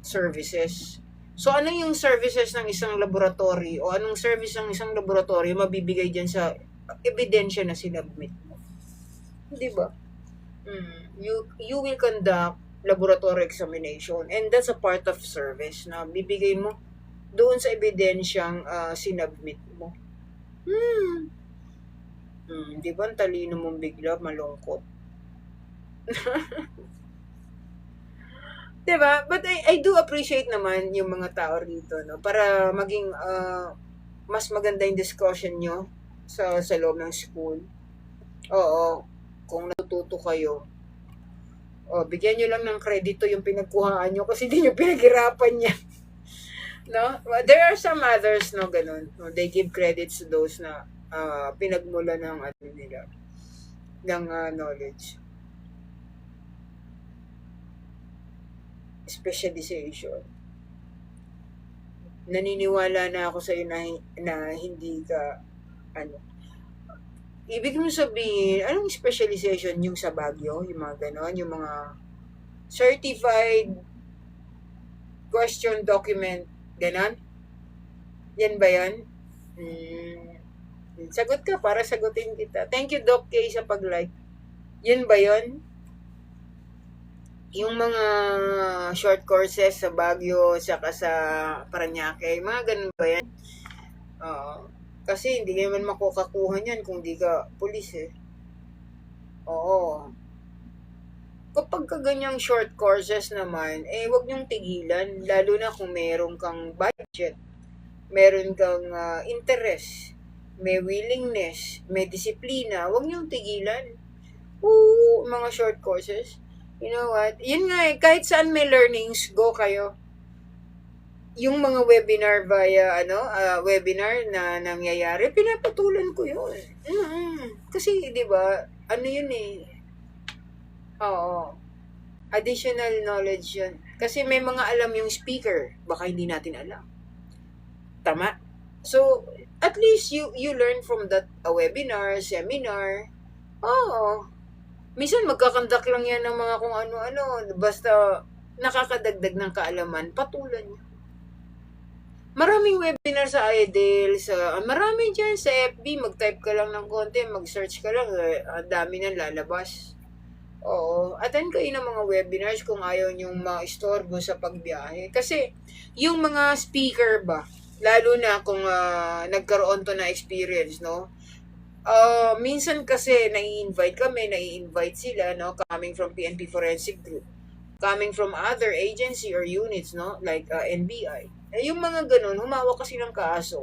services. So, ano yung services ng isang laboratory o anong service ng isang laboratory mabibigay dyan sa ebidensya na sinabmit mo? Di ba? You will conduct laboratory examination and that's a part of service na bibigay mo doon sa ebidensyang sinabmit mo. Di ba ang talino mong bigla, malungkot? Diba? But I do appreciate naman yung mga tao rito, no? Para maging mas maganda yung discussion nyo sa loob ng school. Oo, kung natututo kayo, bigyan nyo lang ng kredito yung pinagkuhaan nyo kasi di nyo pinaghirapan yan. No? There are some others, no, ganun. No? They give credits to those na pinagmula ng ano nila, ng knowledge. Specialization. Naniniwala na ako sa iyo na hindi ka ibig mo sabihin, anong specialization yung sa Baguio, yung mga ganon, yung mga certified question document, ganon? Yan ba yan? Sagot ka para sagutin kita. Thank you, Doc K, sa pag-like. Yun ba yun? Yung mga short courses sa Baguio, saka sa Parañaque, mga ganun ba yan? Kasi hindi naman makukakuha niyan kung di ka pulis eh. Oo. Kapag ganyang short courses naman, wag niyong tigilan, lalo na kung meron kang budget, meron kang interest, may willingness, may disiplina, wag niyong tigilan. Mga short courses. You know what? Yun nga kahit saan may learnings, go kayo. Yung mga webinar via, webinar na nangyayari, pinapatulan ko yun. Kasi, di ba, ano yun eh. Oo. Additional knowledge yun. Kasi may mga alam yung speaker, baka hindi natin alam. Tama? So, at least you learn from that webinar, seminar. Oo. Minsan magkakandak lang yan ng mga kung ano-ano. Basta nakakadagdag ng kaalaman, patulan nyo. Maraming webinar sa IEDL, marami dyan sa FB, mag-type ka lang ng konti, mag-search ka lang, dami nang lalabas. Oo, attend kayo ng mga webinars kung ayaw nyong ma-istorbo sa pagbiyahe. Kasi, yung mga speaker ba, lalo na kung nagkaroon to na experience, no? Minsan kasi nai-invite sila, no, coming from PNP Forensic Group, coming from other agency or units, no, like NBI. Yung mga ganun, humawak kasi ng kaso,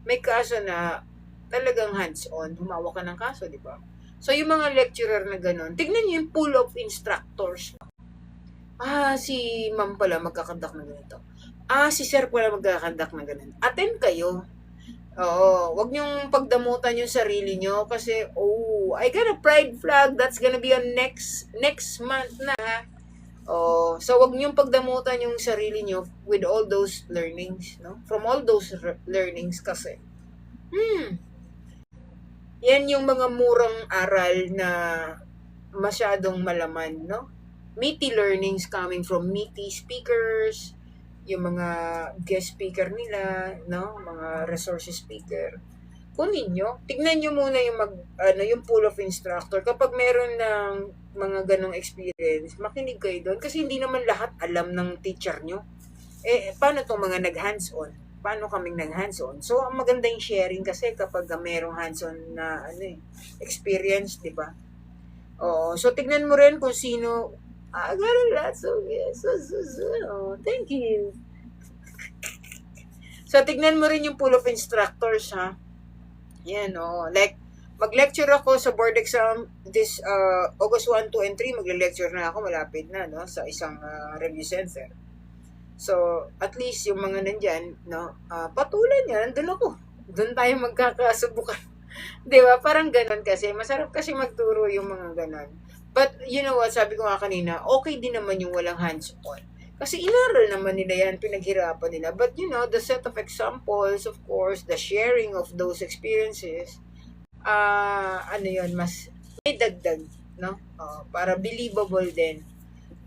may kaso na talagang hands-on, humawak ka ng kaso, di ba? So, yung mga lecturer na ganun, tignan nyo yung pool of instructors. Si ma'am pala magkakandak na ganito. Si sir pala magkakandak na ganito. Attend kayo. Oo, wag niyong pagdamutan yung sarili niyo kasi I got a pride flag that's gonna be on next month na ha. So wag niyong pagdamutan yung sarili niyo with all those learnings, no? From all those learnings kasi. Yan yung mga murang aral na masyadong malaman, no? Meaty learnings coming from meaty speakers, yung mga guest speaker nila, no, mga resources speaker. Kunin nyo, tignan nyo muna yung pool of instructor. Kapag meron ng mga ganong experience, makinig kayo doon kasi hindi naman lahat alam ng teacher nyo. Paano tong mga nag-hands-on? Paano kaming nag-hands-on? So, maganda yung sharing kasi kapag merong hands-on na experience, di ba? So tignan mo rin kung sino. I got a lot, so yes. Thank you. So, tignan mo rin yung pool of instructors, ha? Yan, like, mag-lecture ako sa board exam this August 1, 2, and 3. Magle-lecture na ako, malapit na, no? Sa isang review center. So, at least yung mga nandyan, no? Patulan yan, nandun ako. Doon tayo magkakasubukan. Diba? Parang ganon kasi. Masarap kasi magturo yung mga ganon. But, you know what, sabi ko nga kanina, okay din naman yung walang hands-on. Kasi inaral naman nila yan, pinaghirapan nila. But the set of examples, of course, the sharing of those experiences, ano yun, mas may dagdag, no? Para believable din.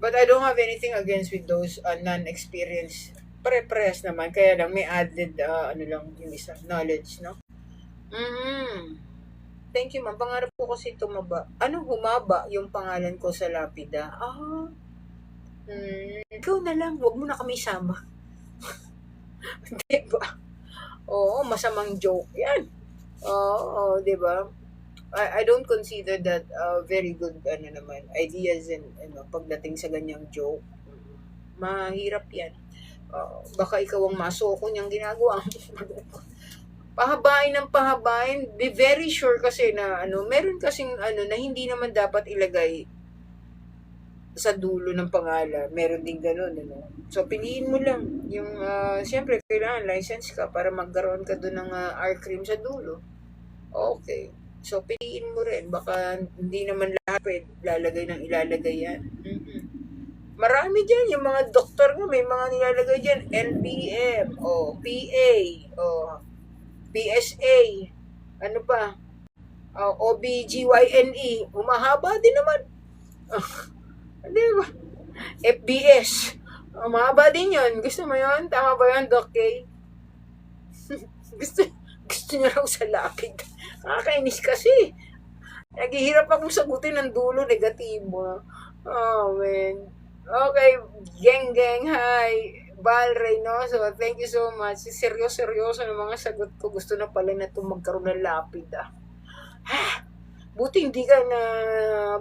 But I don't have anything against with those non-experienced. Pare-parehas naman. Kaya lang may added, ano lang, yung isa, knowledge, no? Mm-hmm. Thank you, ma'am. Pangarap ko kasi tumaba. Humaba yung pangalan ko sa lapida. Ikaw na lang. Huwag mo na kami isama. Diba? Oo, masamang joke yan. Oo, diba? I don't consider that very good ideas and pagdating sa ganyang joke. Mahirap yan. Baka ikaw ang masoko niyang ginagawa. Pahabain ng pahabain. Be very sure kasi na meron kasing na hindi naman dapat ilagay sa dulo ng pangalan. Meron din ganun, So, piliin mo lang. Yung, siyempre, kailangan license ka para magkaroon ka doon ng R-cream sa dulo. Okay. So, piliin mo rin. Baka hindi naman lahat pwede ilalagay yan. Mm-hmm. Marami dyan. Yung mga doktor nga, may mga nilalagay dyan. LBM, PA, PSA, ano pa, OBGYNE. Umahaba din naman. Di ba? FBS. Umahaba din yun. Gusto mo yun? Tama ba yun, Doc K? gusto niya raw sa lapid. Nakakainis kasi. Naghihirap akong sagutin ng dulo, negatibo. Oh, man. Okay, geng, hi. Val Reynoso, thank you so much. Seryoso ng mga sagot ko. Gusto na pala na itong magkaroon ng lapid, Buti hindi ka na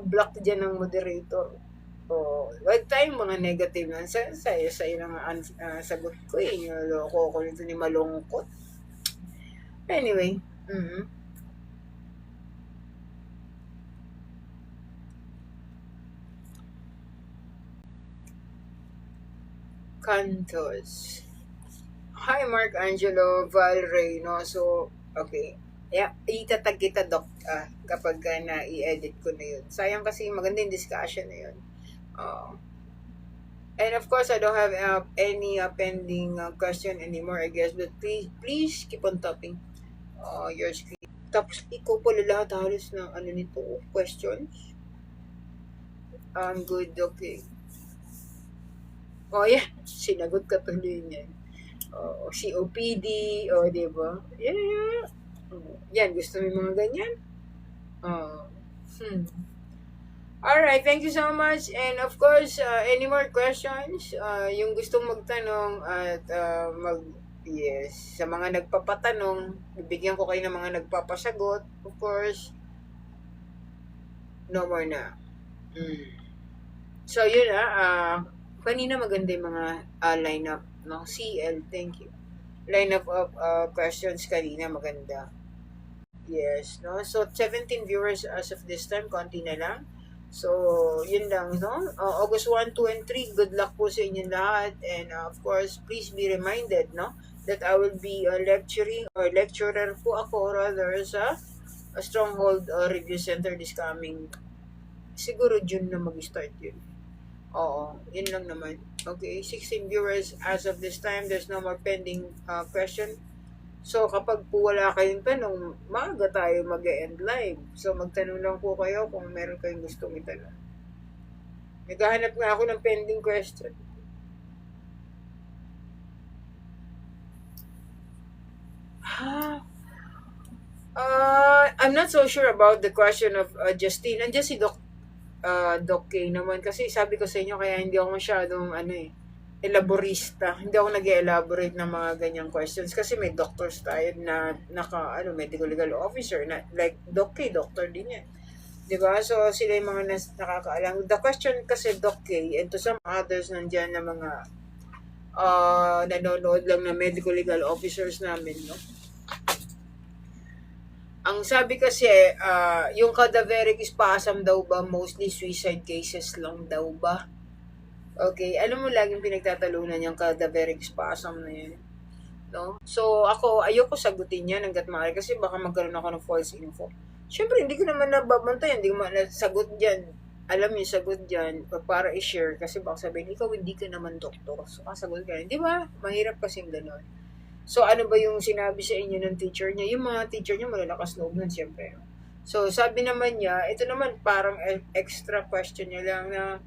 block dyan ng moderator. Wag tayong mga negative na. Sa'yo lang sagot ko eh. Niloko ko nito ni Malungkot. Anyway. Cantos. Hi, Mark Angelo, Val Reynoso. Okay. Yeah, itatag kita, Doc, kapag na-i-edit ko na yun. Sayang kasi magandang discussion na yun. And of course, I don't have any pending question anymore, I guess. But please keep on tapping your screen. Tapos, ikaw pala lahat halos ng nito, questions. I'm good, okay. Yeah, sinagot ka tuloy niyan. COPD, diba? Yeah. Yan, gusto mo yung mga ganyan? Alright, thank you so much. And of course, any more questions? Yung gustong magtanong at sa mga nagpapatanong, bibigyan ko kayo ng mga nagpapasagot. Of course, no more na. So, yun kanina maganda yung mga lineup, no? CL, thank you. Lineup of questions kanina maganda. Yes, no? So, 17 viewers as of this time, konti na lang. So, yun lang, no? August 1, 2, and 3, good luck po sa inyong lahat. And of course, please be reminded, no? That I will be lecturing or lecturer po ako rather sa Stronghold Review Center this coming, siguro June na mag-start yun. Yun lang naman. Okay, 16 viewers as of this time. There's no more pending question. So, kapag po wala kayong tanong, maaga tayo mag-end live. So, magtanong lang po kayo kung meron kayong gustong itanong. Naghahanap nga ako ng pending question. I'm not so sure about the question of Justine. Nandiyan si Doc K naman. Kasi sabi ko sa inyo, kaya hindi ako masyadong elaborista. Hindi ako nag-elaborate ng mga ganyang questions. Kasi may doctors tayo na medical legal officer. Na, like Doc K, doctor din yan. Diba? So, sila yung mga nakakaalam. The question kasi Doc K, and to some others nandyan na mga nanonood lang na medical legal officers namin, no? Ang sabi kasi, yung cadaveric spasm daw ba, mostly suicide cases lang daw ba? Okay, alam mo laging pinagtatalunan yung cadaveric spasm na yun. No? So, ako, ayoko sagutin yan hanggat maaari kasi baka magkaroon ako ng false info. Siyempre, hindi ko naman nababantayan, hindi ko naman nasagot dyan. alam yung sagot dyan, o para i-share, kasi baka sabihin, ikaw hindi ka naman doktor, so kasagot ka, di ba? Mahirap kasing gano'n. So, ano ba yung sinabi sa inyo ng teacher niya? Yung mga teacher niya, malalakas loob nun, siyempre. So, sabi naman niya, ito naman parang extra question niya lang na,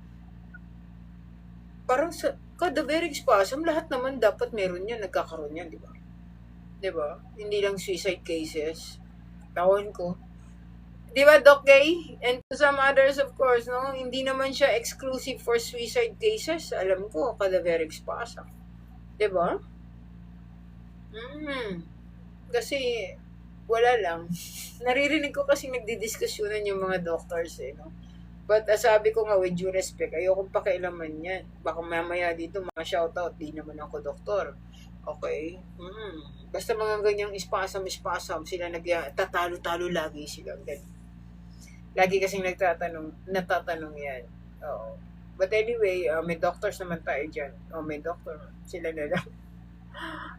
parang sa cadaveric spasm, lahat naman dapat meron yan, nagkakaroon yan, di ba? Di ba? Hindi lang suicide cases. Tawan ko. Di ba, Doc Gay? And to some others, of course, no? Hindi naman siya exclusive for suicide cases. Alam ko, cadaveric spasm. Di ba? Kasi, wala lang. Naririnig ko kasi nagdidiskusyonan yung mga doctors, eh, no? But sabi ko nga, with due respect, ayokong pakialaman yan. Baka mamaya dito, mga shoutout, di naman ako doktor. Okay? Basta mga ganyang spasm, sila tatalo-talo lagi sila. Lagi kasing natatanong yan. Oo. But anyway, may doctors naman tayo dyan. May doctor. Sila na lang.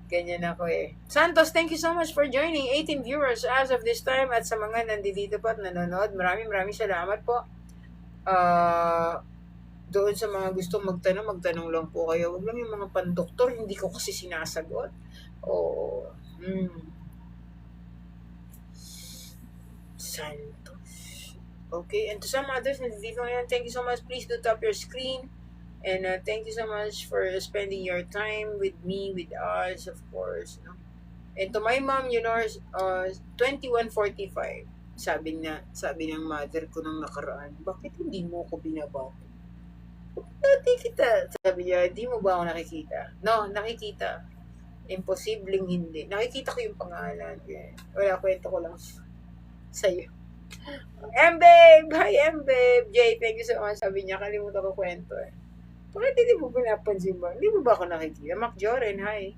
Ganyan ako eh. Santos, thank you so much for joining. 18 viewers as of this time. At sa mga nandito pa at nanonood, maraming salamat po. Doon sa mga gusto magtanong lang po kayo. Huwag lang yung mga pandoktor, hindi ko kasi sinasagot. Santos. Okay, and to some others, nandito ngayon, thank you so much. Please do tap your screen. And thank you so much for spending your time with me, with us, of course. No? And to my mom, 21:45. Sabi ng mother ko nung nakaraan, bakit hindi mo ako binabati? Dati kita. Sabi niya, di mo ba ako nakikita? No, nakikita. Imposibleng hindi. Nakikita ko yung pangalan. Wala, kwento ko lang sa'yo. M-Babe! Hi, M-Babe! Jay, thank you so much. Sabi niya, kalimutan ko kwento eh. Bakit hindi mo pinapansin ba? Hindi mo ba ako nakikita? Mac Joren, hi.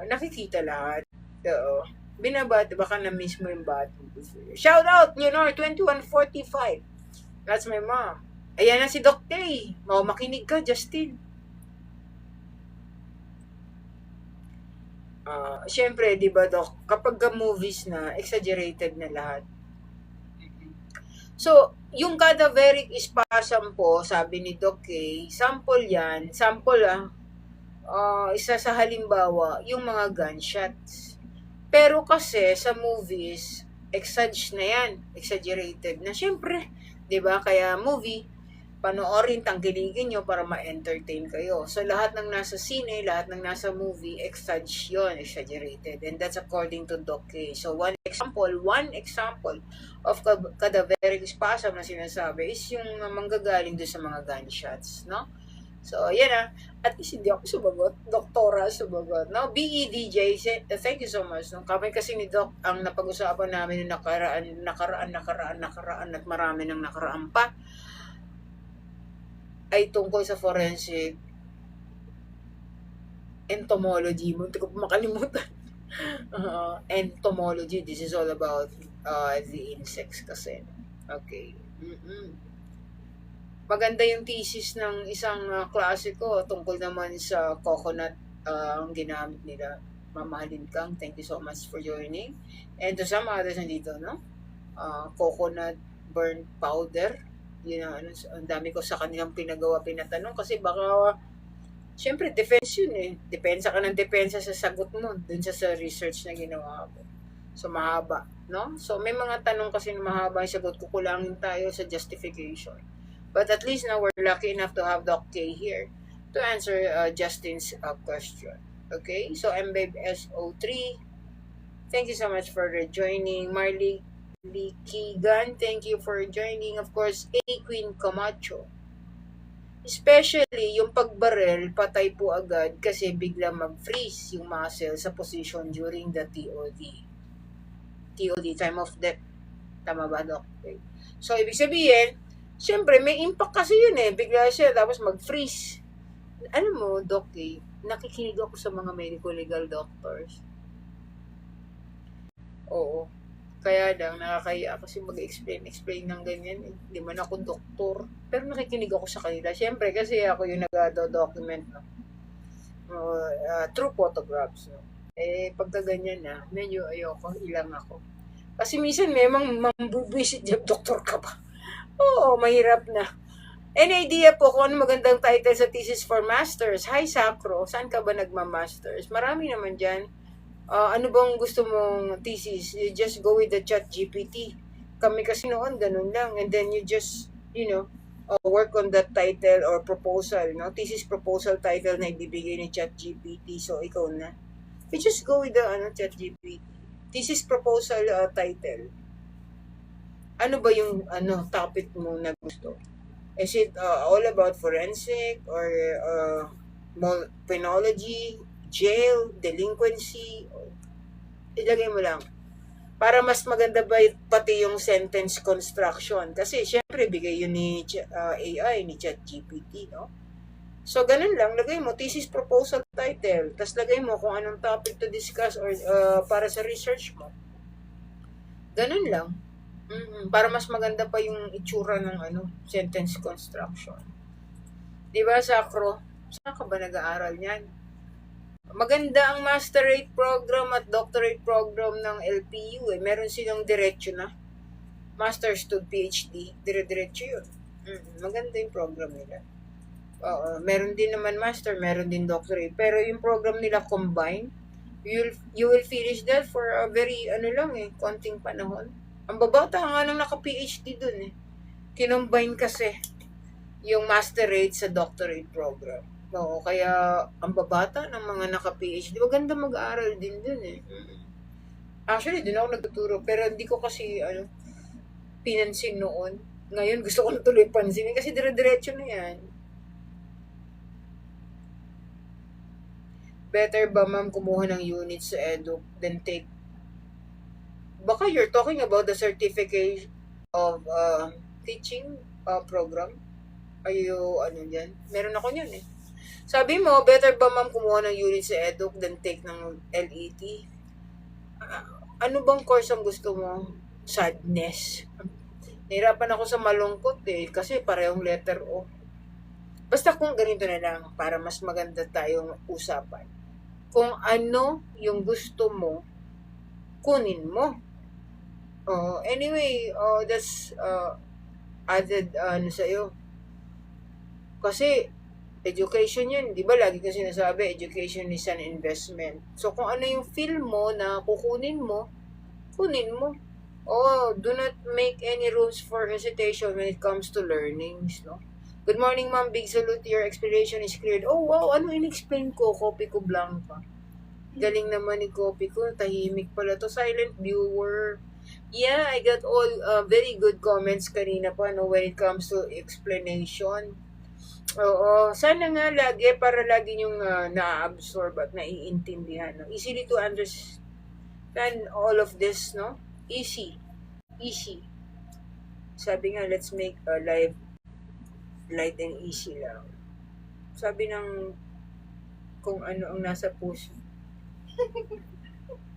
Nakikita lahat. Oo. Binabati, baka na-miss mo yung bati. Shout out, 21:45. That's my mom. Ayan na si Doc Tay. Makinig ka, Justin. Siyempre, di ba, Doc, kapag movies na, exaggerated na lahat. So, yung cadaveric spasm po, sabi ni Doc Kay, sample yan, isa sa halimbawa, yung mga gunshots. Pero kasi sa movies, exaggerated na. Siyempre, 'di ba? Kaya movie, panoorin, tangkilikin nyo para ma-entertain kayo. So lahat ng nasa sine, lahat ng nasa movie, exaggerated. And that's according to Doc K. So one example of cadaveric spasm na sinasabi is yung manggagaling doon sa mga gunshots, no? So, yan na. At least hindi ako sumagot. Doktora sumagot. No? BEDJ, thank you so much. Nung kami kasi ni Doc, ang napag-usapan namin yung nakaraan at marami ng nakaraan pa ay tungkol sa forensic entomology. Munti ko makalimutan. Entomology, this is all about the insects kasi. Okay. Maganda yung thesis ng isang klase ko tungkol naman sa coconut ang ginamit nila. Mamahalin kang, thank you so much for joining. And to some others nandito, no? Coconut burnt powder. Yun ang dami ko sa kanilang pinatanong kasi baka syempre defense yun eh. Depensa ka ng depensa sa sagot mo dun sa research na ginawa mo. So mahaba, no? So may mga tanong kasi na mahaba yung sagot, kukulangin tayo sa justification. But at least now we're lucky enough to have Doc K here to answer Justin's question. Okay, so MBabe SO3, thank you so much for joining. Marley Keegan, thank you for joining. Of course, A. Queen Camacho. Especially yung pagbarel, patay po agad kasi bigla mag-freeze yung muscle sa position during the TOD, time of death. Tama ba, Doc? Okay. So, ibig sabihin, siyempre, may impact kasi yun eh. Bigla siya, tapos mag-freeze. Alam mo, Doc, nakikinig ako sa mga medical-legal doctors. Oo. Kaya lang, nakakaya kasi mag-explain ng ganyan. Hindi man ako doktor. Pero nakikinig ako sa kanila. Siyempre, kasi ako yung nag-document, no? Through photographs, no? Pagka ganyan na, medyo ayoko, ilang ako. Kasi minsan, may mambubisit yung doktor ka pa. Oo, mahirap na. Any idea po kung ano magandang title sa thesis for masters? Hi, Sacro. Saan ka ba nagma-masters? Marami naman dyan. Ano bang gusto mong thesis? You just go with the chat GPT. Kami kasi noon, ganun lang. And then you just, work on that title or proposal, no? Thesis proposal title na ibibigay ni chat GPT. So, ikaw na. You just go with the chat GPT. Thesis proposal title. Ano ba yung topic mo na gusto? Is it all about forensic or penology, jail, delinquency? Ilagay mo lang. Para mas maganda ba pati yung sentence construction? Kasi syempre bigay yun ni AI, ni ChatGPT, no? So, ganun lang. Lagay mo thesis proposal title. Tapos lagay mo kung anong topic to discuss or para sa research mo. Ganun lang. Para mas maganda pa yung itsura ng sentence construction. Diba, Sacro? Saan ka ba nag-aaral niyan? Maganda ang masterate program at doctorate program ng LPU. Meron silang diretso na. Master's to PhD. Dire-diretso yun. Maganda yung program nila. Meron din naman master, meron din doctorate. Pero yung program nila combined, you will finish that for a very, konting panahon. Ang babata nga nang naka-PhD dun eh. Kinombine kasi yung masterate sa doctorate program. Oo, kaya ang babata ng mga naka-PhD, maganda mag-aaral din dun eh. Actually, dun ako nagtuturo, pero hindi ko kasi, pinansin noon. Ngayon, gusto ko na tuloy pansinin kasi dire-diretso na yan. Better ba, ma'am, kumuha ng units sa edu than take? Baka you're talking about the certificate of teaching program. Are you, yan? Meron ako yan eh. Sabi mo, better ba, ma'am, kumuha ng units sa edu than take ng LET? Ano bang course ang gusto mo? Sadness. Nahirapan ako sa malungkot eh, kasi parehong letter O. Basta kung ganito na lang, para mas maganda tayong usapan. Kung ano yung gusto mo, kunin mo. Anyway, that's added sa'yo. Kasi, education yun. Di ba lagi ko sinasabi, education is an investment. So, kung ano yung feel mo na kukunin mo, kunin mo. Do not make any rules for hesitation when it comes to learnings, no? Good morning, ma'am. Big salute. Your explanation is cleared. Oh, wow. Ano in-explain ko? Copy ko blanca. Galing naman ni copy ko. Tahimik pala to. Silent viewer. Yeah, I got all very good comments kanina pa, no, when it comes to explanation. Oo. Sana nga lagi, para lagi yung na-absorb at naiintindihan. No? Easily to understand all of this, no? Easy. Sabi nga, let's make a life light and easy lang. Sabi ng kung ano ang nasa puso.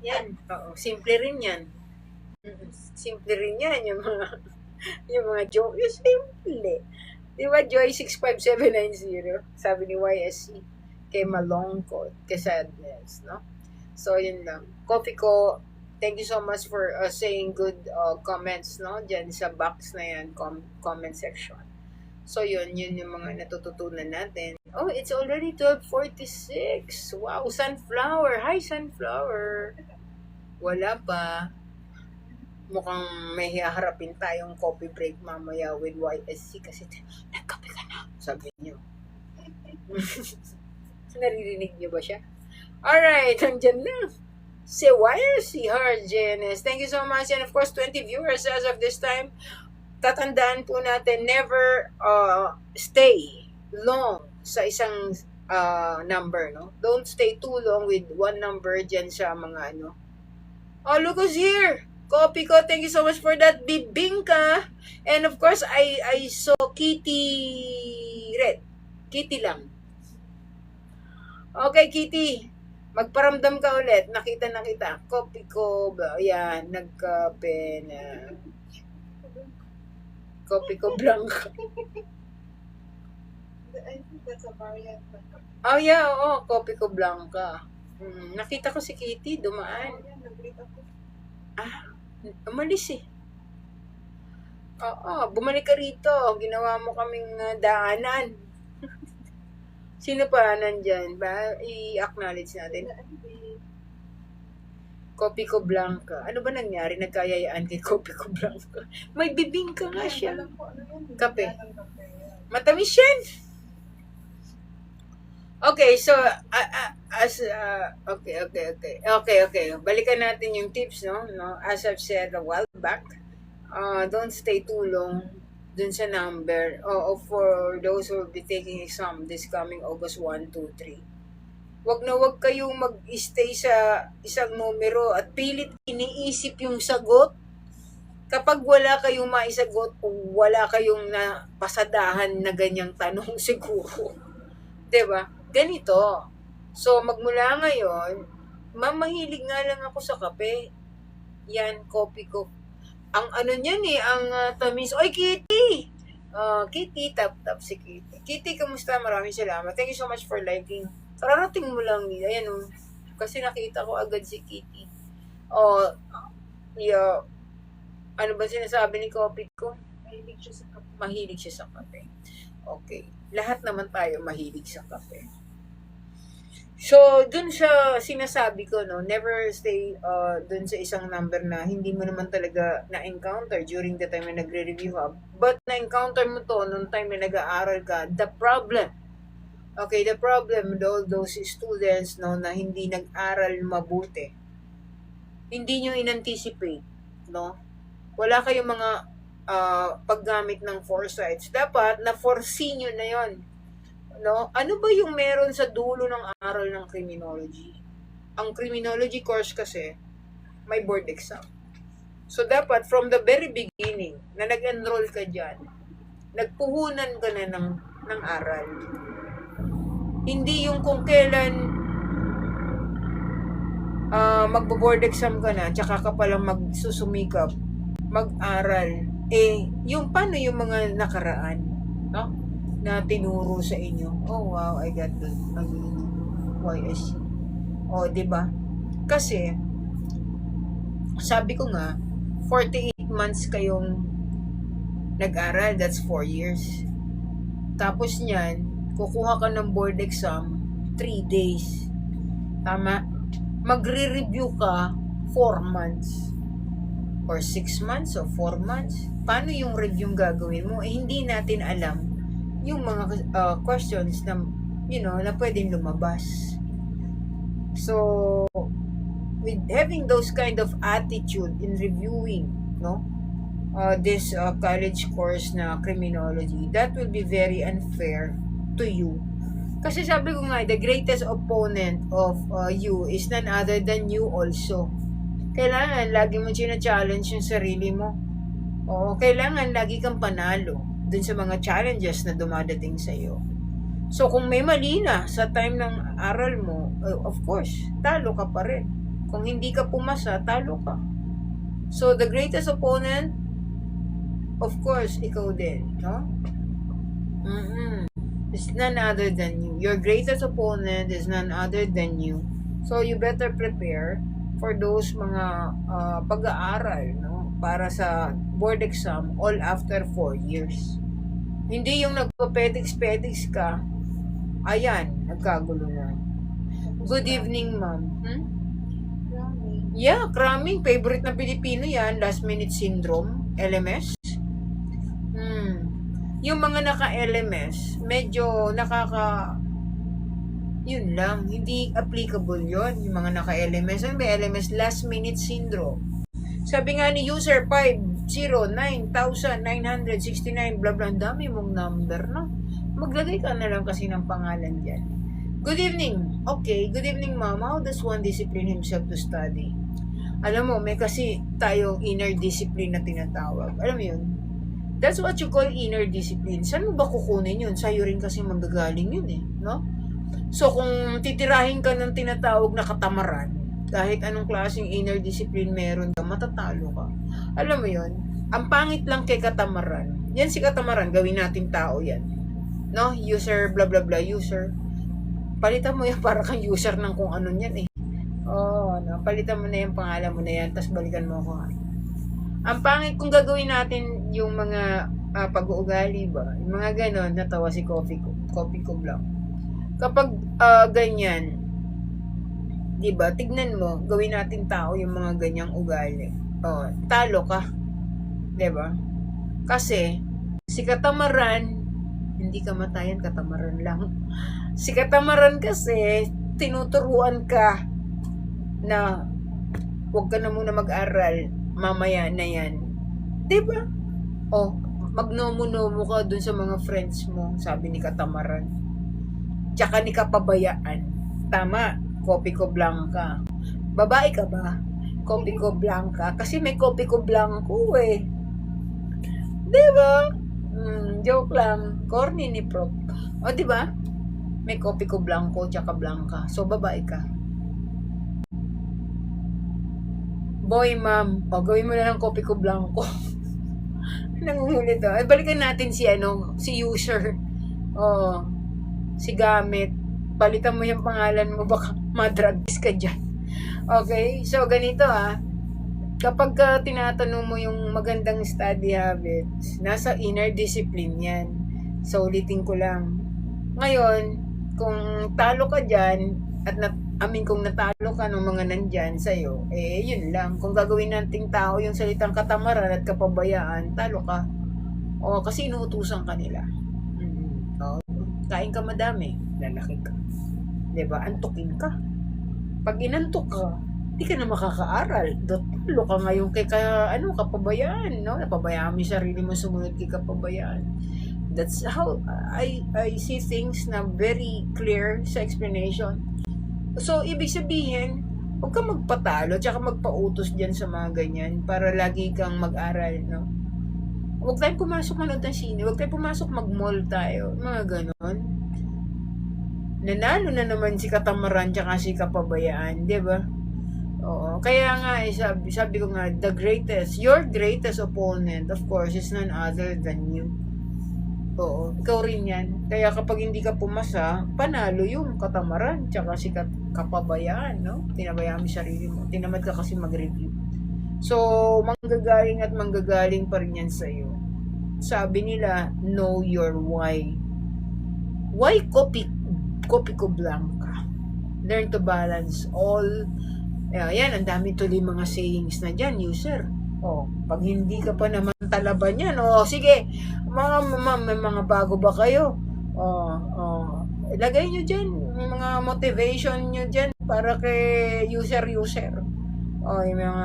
Yan. Simple rin yan. Simple rin yan. Yung mga joke. Yung simple. Di ba, Joy 65790? Sabi ni YSC. Kay Malongkot. Kay Sadness. No? So, yun lang. Coffee ko. Thank you so much for saying good comments, no? Diyan sa box na yan, comment section. So, yun yung mga natututunan natin. Oh, it's already 12:46. Wow, Sunflower. Hi, Sunflower. Wala pa. Mukhang may haharapin tayong coffee break mamaya with YSC kasi nagkape ka na, sabi niyo. Naririnig niyo ba siya? Alright, nandyan lang. Si YSC, her Janice. Thank you so much. And of course, 20 viewers as of this time. Tatandaan po natin, never stay long sa isang number, no? Don't stay too long with one number dyan sa mga Oh, look who's here! Copy ko, thank you so much for that, Bibingka. And of course, I saw Kitty Red. Kitty lang. Okay, Kitty. Magparamdam ka ulit. Nakita na kita. Copy ko. Yan, nagkape na. Copy ko blanca. I think that's a variant. Oh, yeah, oo. Copy ko blanca. Nakita ko si Kitty, dumaan. Nag-read ako. Umalis eh. Oo, bumalik ka rito. Ginawa mo kaming daanan. Sino pa nandyan? Ba, i-acknowledge natin. Kopi ko Blanca. Ano ba nangyari? Nagkayayaan kay Kopi ko Blanca. May bibing ka nga siya. Kape. Matamis yan. Okay, so, okay. Balikan natin yung tips, no? As I've said a while back, don't stay too long dun sa number. For those who will be taking exam this coming August 1, 2, 3. Wag na wag kayong mag-stay sa isang numero at pilit iniisip yung sagot. Kapag wala kayong maisagot o wala kayong napasadahan na ganyang tanong siguro. 'Di ba? Ganito. So, magmula ngayon, mahilig nga lang ako sa kape. Yan, kopi ko. Ang ano niyan ang tamis. Oy, Kitty! Kitty, tap si Kitty. Kitty, kamusta? Maraming salamat. Thank you so much for liking. Kararating mo lang. Ayan kasi nakita ko agad si Kitty. Yeah. Ano ba sinasabi ni Kopi ko? Mahilig siya sa kape. Mahilig siya sa kape. Okay. Lahat naman tayo mahilig sa kape. So, dun sa sinasabi ko, no, never stay dun sa isang number na hindi mo naman talaga na-encounter during the time na nagre-review ka. But na-encounter mo to nung time na nag-aaral ka. The problem with all those students, no, na hindi nag-aral mabuti, hindi nyo in-anticipate, no? Wala kayong mga paggamit ng foresights. Dapat na-foresee nyo na yon, no? Ano ba yung meron sa dulo ng aral ng criminology? Ang criminology course kasi may board exam. So dapat from the very beginning na nag-enroll ka dyan, nagpuhunan ka na ng aral. Hindi yung kung kailan magbo-board exam ka na, tsaka ka palang magsusumikap, mag-aral. Yung paano yung mga nakaraan, no? Na tinuro sa inyo. Oh, wow, I got the YSC. Diba? Kasi, sabi ko nga, 48 months kayong nag-aral, that's 4 years. Tapos niyan, kukuha ka ng board exam, 3 days. Tama? Magre-review ka 4 months. Or 6 months o 4 months. Paano yung review gagawin mo? Hindi natin alam yung mga questions na, na pwedeng lumabas. So, with having those kind of attitude in reviewing, no? This college course na criminology, that will be very unfair to you. Kasi sabi ko nga, the greatest opponent of you is none other than you also. Kailangan lagi mo challenge yung sarili mo. Kailangan lagi kang panalo dun sa mga challenges na dumadating sa iyo. So kung may mali na sa time ng aral mo, of course, talo ka pa rin. Kung hindi ka pumasa, talo ka. So the greatest opponent, of course, ikaw din, no? Is none other than you. Your greatest opponent is none other than you. So you better prepare for those mga pag-aaral, no? Para sa board exam all after 4 years. Hindi yung nagpa-petics ka, ayan, nagkagulo na. Good evening, ma'am. Yeah, cramming. Favorite na Pilipino yan. Last minute syndrome. LMS. Yung mga naka-LMS, medyo yun lang, hindi applicable yon. Yung mga naka-LMS, may LMS last minute syndrome. Sabi nga ni user 509,969, blah blah, dami mong number, no? Maglagay ka na lang kasi ng pangalan dyan. Good evening. Okay, good evening, ma'am. How does one discipline himself to study? Alam mo, may kasi tayong inner discipline na tinatawag. Alam mo yun? That's what you call inner discipline. Saan mo ba kukunin yun? Sa'yo rin kasi manggagaling yun no? So, kung titirahin ka ng tinatawag na katamaran, kahit anong klaseng inner discipline meron ka, matatalo ka. Alam mo yun? Ang pangit lang kay katamaran. Yan si katamaran, gawin natin tao yan. No? User, blah blah blah, user. Palitan mo yan para kang user ng kung ano yan palitan mo na yung pangalan mo na yan, tapos balikan mo ako. Ang pangit kung gagawin natin yung mga pag-uugali ba, yung mga ganon, natawa si Coffee ko Blanc. Kapag ganyan, di ba, tignan mo, gawin natin tao yung mga ganyang ugali. Talo ka. Di ba? Kasi, si Katamaran, hindi kamatayan, katamaran lang. Si Katamaran kasi, tinuturuan ka na huwag ka na muna mag-aral, mamaya na yan. Di ba? Magnomo-nomo ka dun sa mga friends mo, sabi ni Katamaran. Tsaka ni Kapabayaan. Tama, Kopi ko Blanca. Babae ka ba? Kopi ko Blanca. Kasi may Kopi ko Blanco eh. Diba? Joke lang. Corny ni Prof. Diba? May Kopi ko Blanco tsaka Blanca. So, babae ka. Boy, ma'am. Gawin mo na ng Kopi ko Blanco. Nangungulit to. Balikan natin si user. Si Gamit. Palitan mo yung pangalan mo, baka madragis ka dyan. Okay? So, ganito kapag tinatanong mo yung magandang study habits, nasa inner discipline yan. So, ulitin ko lang. Ngayon, kung talo ka dyan, kung natalo ka ng mga nandyan sa'yo, yun lang. Kung gagawin nating tao yung salitang katamaran at kapabayaan, talo ka. Kasi inuutusan ka nila. Kain ka madami, lalaki ka. Diba? Antukin ka. Pag inantok ka, di ka na makakaaral. Talo ka ngayon kay kapabayaan, no? Napabayaan mo yung sarili mo sumunod kay kapabayaan. That's how I see things na very clear sa explanation. So, ibig sabihin, huwag kang magpatalo tsaka magpautos dyan sa mga ganyan para lagi kang mag-aral, no? Huwag tayong pumasok manood ng sine, huwag tayong pumasok mag-mall tayo, mga ganon. Nanalo na naman si Katamaran tsaka si Kapabayaan, di ba? Kaya nga, sabi ko nga, your greatest opponent, of course, is none other than you. Ikaw rin yan. Kaya kapag hindi ka pumasa, panalo yung Katamaran tsaka si Kapabayaan, no? Tinabayaan mo sarili mo. Tinamad ka kasi mag-review. So, manggagaling at manggagaling pa rin yan sa'yo. Sabi nila, know your why. Why Kopi ko Blanca? Learn to balance all. Yan, ang dami tuloy mga sayings na dyan, user. Pag hindi ka pa naman talaban yan, sige, may mga bago ba kayo? Ilagay nyo dyan, may mga motivation nyo dyan para kay user. Yung mga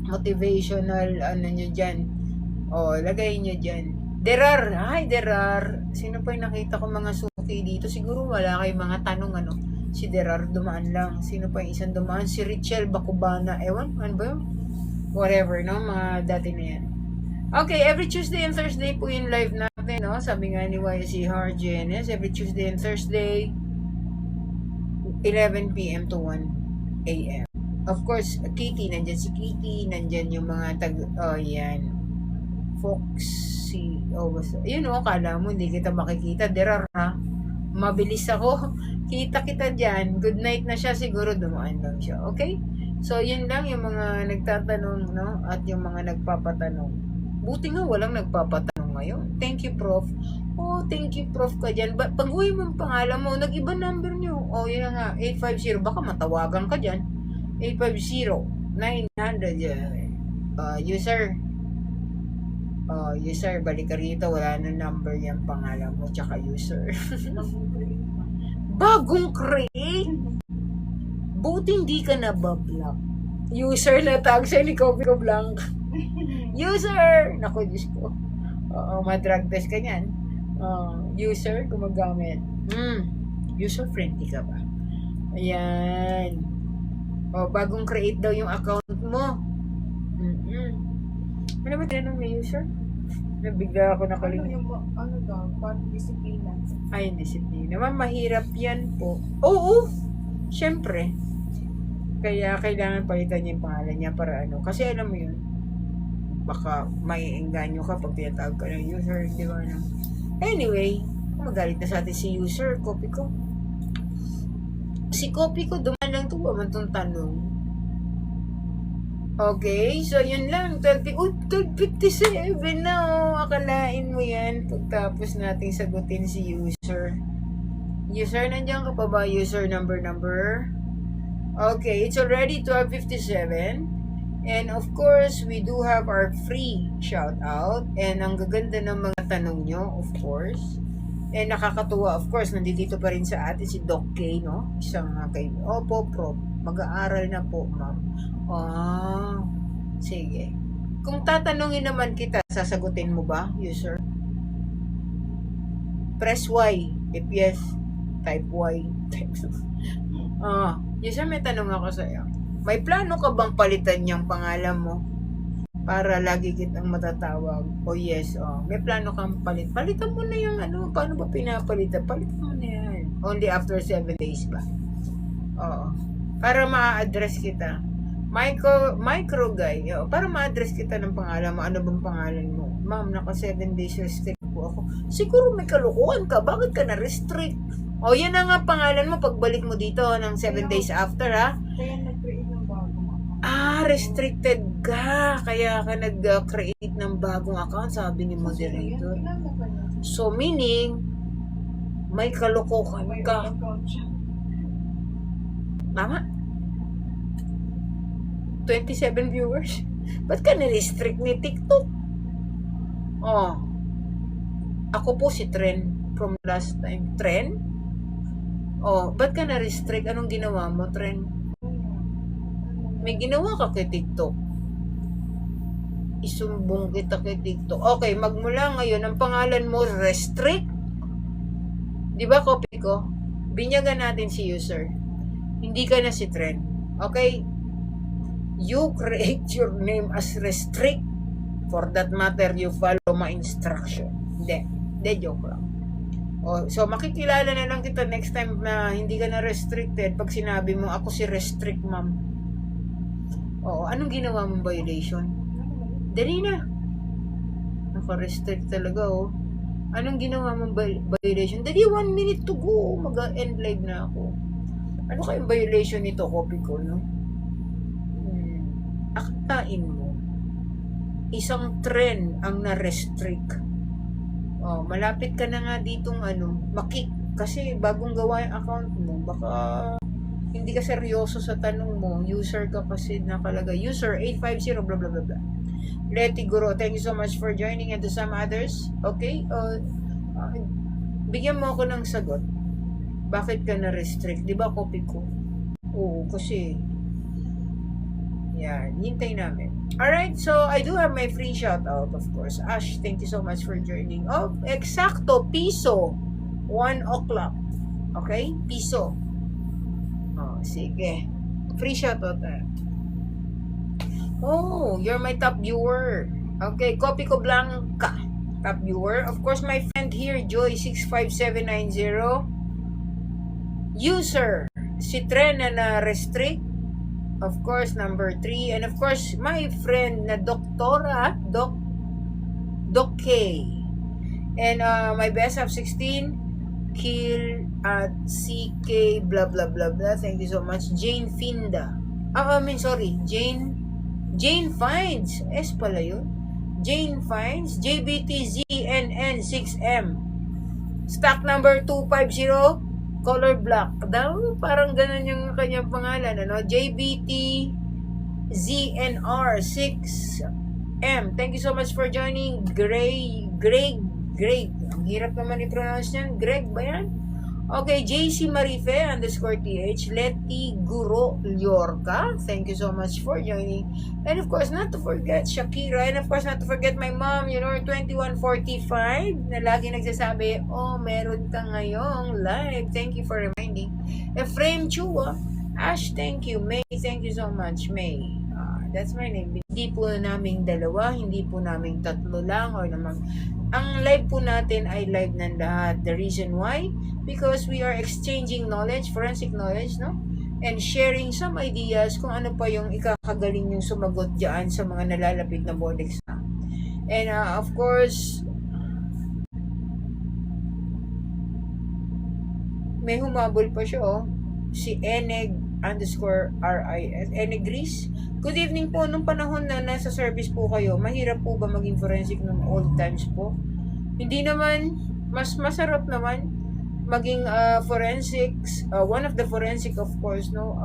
motivational, nyo dyan. Lagay nyo dyan. Derar. Sino pa yung nakita ko mga suki dito? Siguro wala kayong mga tanong, Si Derar dumaan lang. Sino pa yung isang dumaan? Si Richel Bacubana. Ewan, ano ba yun? Whatever, no? Mga dati na yan. Okay, every Tuesday and Thursday po yung live natin, no? Sabi nga ni YC Hargenes, every Tuesday and Thursday, 11 p.m. to 1 a.m. Of course, Kitty, nandyan si Kitty, nandyan yung mga yan. Foxy, basta. Kala mo, hindi kita makikita. Derar, ha? Mabilis ako. Kita kita dyan. Good night na siya. Siguro dumaan lang siya. Okay? So, yun lang yung mga nagtatanong, no? At yung mga nagpapatanong. Buti nga walang nagpapatanong ngayon. Thank you, Prof. Thank you, Prof ka dyan. Pag-uwi mo ang pangalan mo, nag-iba number nyo. Yun na nga. 850. Baka matawagan ka dyan. 850-900. User. User, balik ka rito. Wala na number yung pangalan mo. Tsaka user. Bagong create? Buti hindi ka nabablock. User na tag sa'yo ni Kopi ko Blanc. User! Naku, Diyos ko. Madrag test ka niyan. User, gumagamit. User-friendly ka ba? Ayan. Bagong create daw yung account mo. Ano ba tinanong may user? Nabigla ako nakalimutan. Disiplina. Ay, disiplina. Mahirap yan po. Oo! Siyempre. Kaya kailangan palitan niya yung pangalan niya para kasi alam mo yun, baka maiengganyo ka pag tinatawag ka ng user, di ba? Anyway, magalit na sa atin si user, Kopi ko. Si Kopi ko, duman lang ito, man itong tanong. Okay, so yun lang. 12:57 na oh. Akalain mo yan pagtapos nating sagutin si user. User, nandiyan ka pa ba? User number? Okay, it's already 12:57. And of course, we do have our free shout out. And ang gaganda ng mga tanong nyo, of course. And nakakatuwa, of course, nandito pa rin sa atin si Doc K, no? Isang Opo, Prof. Mag-aaral na po, ma'am. Sige. Kung tatanungin naman kita, sasagutin mo ba, user? Press Y. If yes, type Y. User, may tanong ako sa'yo. May plano ka bang palitan yung pangalan mo? Para lagi kitang matatawag. Yes, may plano kang palitan mo na yung paano ba pinapalitan? Palitan mo na yan. Only after 7 days ba? Para ma-address kita. Micro guy. Para ma-address kita ng pangalan mo. Ano bang pangalan mo? Ma'am, naka 7 days restrict po ako. Siguro may kalukuhan ka. Bakit ka na-restrict? Yan na nga pangalan mo pagbalik mo dito ng 7 days after, ha? Kaya nag-create ng bagong account. Restricted ka. Kaya ka nag-create ng bagong account, sabi ni moderator. So, meaning, may kalokohan May ka. account siya. Tama? 27 viewers? Ba't ka na-restrict ni TikTok? Ako po si Tren from last time. Tren? Ba't ka na-restrict? Anong ginawa mo, Tren? May ginawa ka kay TikTok. Isumbong kita kay TikTok. Okay, magmula ngayon, ang pangalan mo, restrict. Di ba, copy ko? Binyagan natin si user. Hindi ka na si Tren. Okay? You create your name as restrict. For that matter, you follow my instruction. Hindi, joke lang. So, makikilala na lang kita next time na hindi ka na restricted pag sinabi mo, ako si restrict, ma'am. Anong ginawa mong violation? Dali na. Naka-restrict talaga, Anong ginawa mong violation? Dali, 1 minute to go. Mag-end live na ako. Ano kayong violation nito? Copy ko, no? Akain mo. Isang trend ang na-restrict. Malapit ka na nga ditong makik. Kasi bagong gawa yung account mo. Baka hindi ka seryoso sa tanong mo. User ka kasi nakalagay. User 850 blah blah blah blah. Leti Guro, thank you so much for joining and to some others. Okay? Bigyan mo ako ng sagot. Bakit ka na-restrict? Di ba copy ko? Kasi yan, hintay namin. Alright, so I do have my free shoutout, of course. Ash, thank you so much for joining. Eksakto, piso. 1 o'clock. Okay? Piso. Sige. Free shoutout na. You're my top viewer. Okay, copy ko Blanca. Top viewer. Of course, my friend here, Joy65790. User, si Tren na restrict. Of course, number 3. And of course, my friend na Doktora, Doc K. And my best of 16, Kill at CK, blah, blah, blah, blah. Thank you so much. Jane Finda. Jane Finds. S pala yun. Jane Finds. JBTZNN6M. Stock number 250. Color black. Parang ganun yung kanyang pangalan. JBTZNR6M. Thank you so much for joining. Greg. Ang hirap naman i-pronounce niyan. Greg ba yan? Okay, JC Marife _TH. Leti Guro Liorca. Thank you so much for joining. And of course, not to forget Shakira. And of course, not to forget my mom, 2145, na lagi nagsasabi, meron ka ngayong live. Thank you for reminding. Ephraim Chua. Ash, thank you. May, thank you so much. May. That's my name. Hindi po naming dalawa, hindi po naming tatlo lang or naman. Ang live po natin ay live ng lahat. The reason why? Because we are exchanging knowledge, forensic knowledge, no? And sharing some ideas kung ano pa yung ikakagaling yung sumagot dyan sa mga nalalapit na board exam. And of course, may humabol pa siya, si Eneg _RIS. Any Greece? Good evening po. Nung panahon na nasa service po kayo, mahirap po ba maging forensic nung old times po? Hindi naman. Mas masarap naman maging forensics. One of the forensic, of course, no?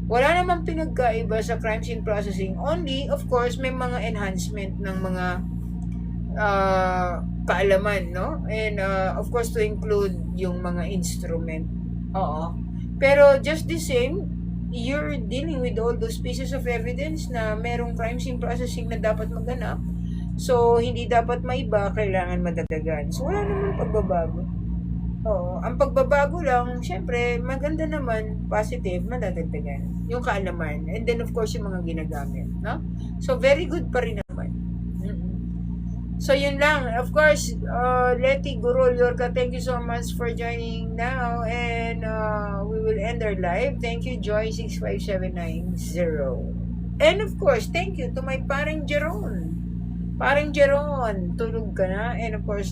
Wala namang pinagkaiba sa crime scene processing. Only, of course, may mga enhancement ng mga kaalaman, no? And of course, to include yung mga instrument. Oo. Pero just the same, you're dealing with all those pieces of evidence na merong crime scene processing na dapat maganap. So, hindi dapat maiba, kailangan madagdagan. So, wala namang pagbabago. Oo. Ang pagbabago lang, syempre, maganda naman, positive, madadagdagan. Yung kaalaman. And then, of course, yung mga ginagamit. No? So, very good pa rin naman. So, yun lang. Of course, Letty Gurul Yorka, thank you so much for joining now. And we will end our live. Thank you, Joy65790. And of course, thank you to my parang Jeron. Parang Jeron, tulog ka na. And of course,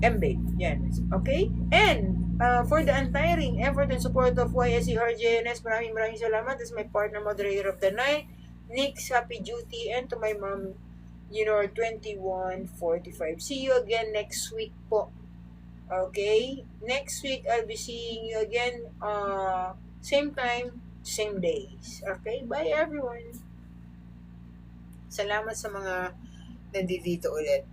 MB. Yan. Okay? And for the untiring effort and support of YSERJNS, maraming salamat. This is my partner, moderator of the night, Nick's Happy Duty, and to my mom, 2145. See you again next week po. Okay? Next week, I'll be seeing you again. Same time, same days. Okay? Bye everyone. Salamat sa mga nandito ulit.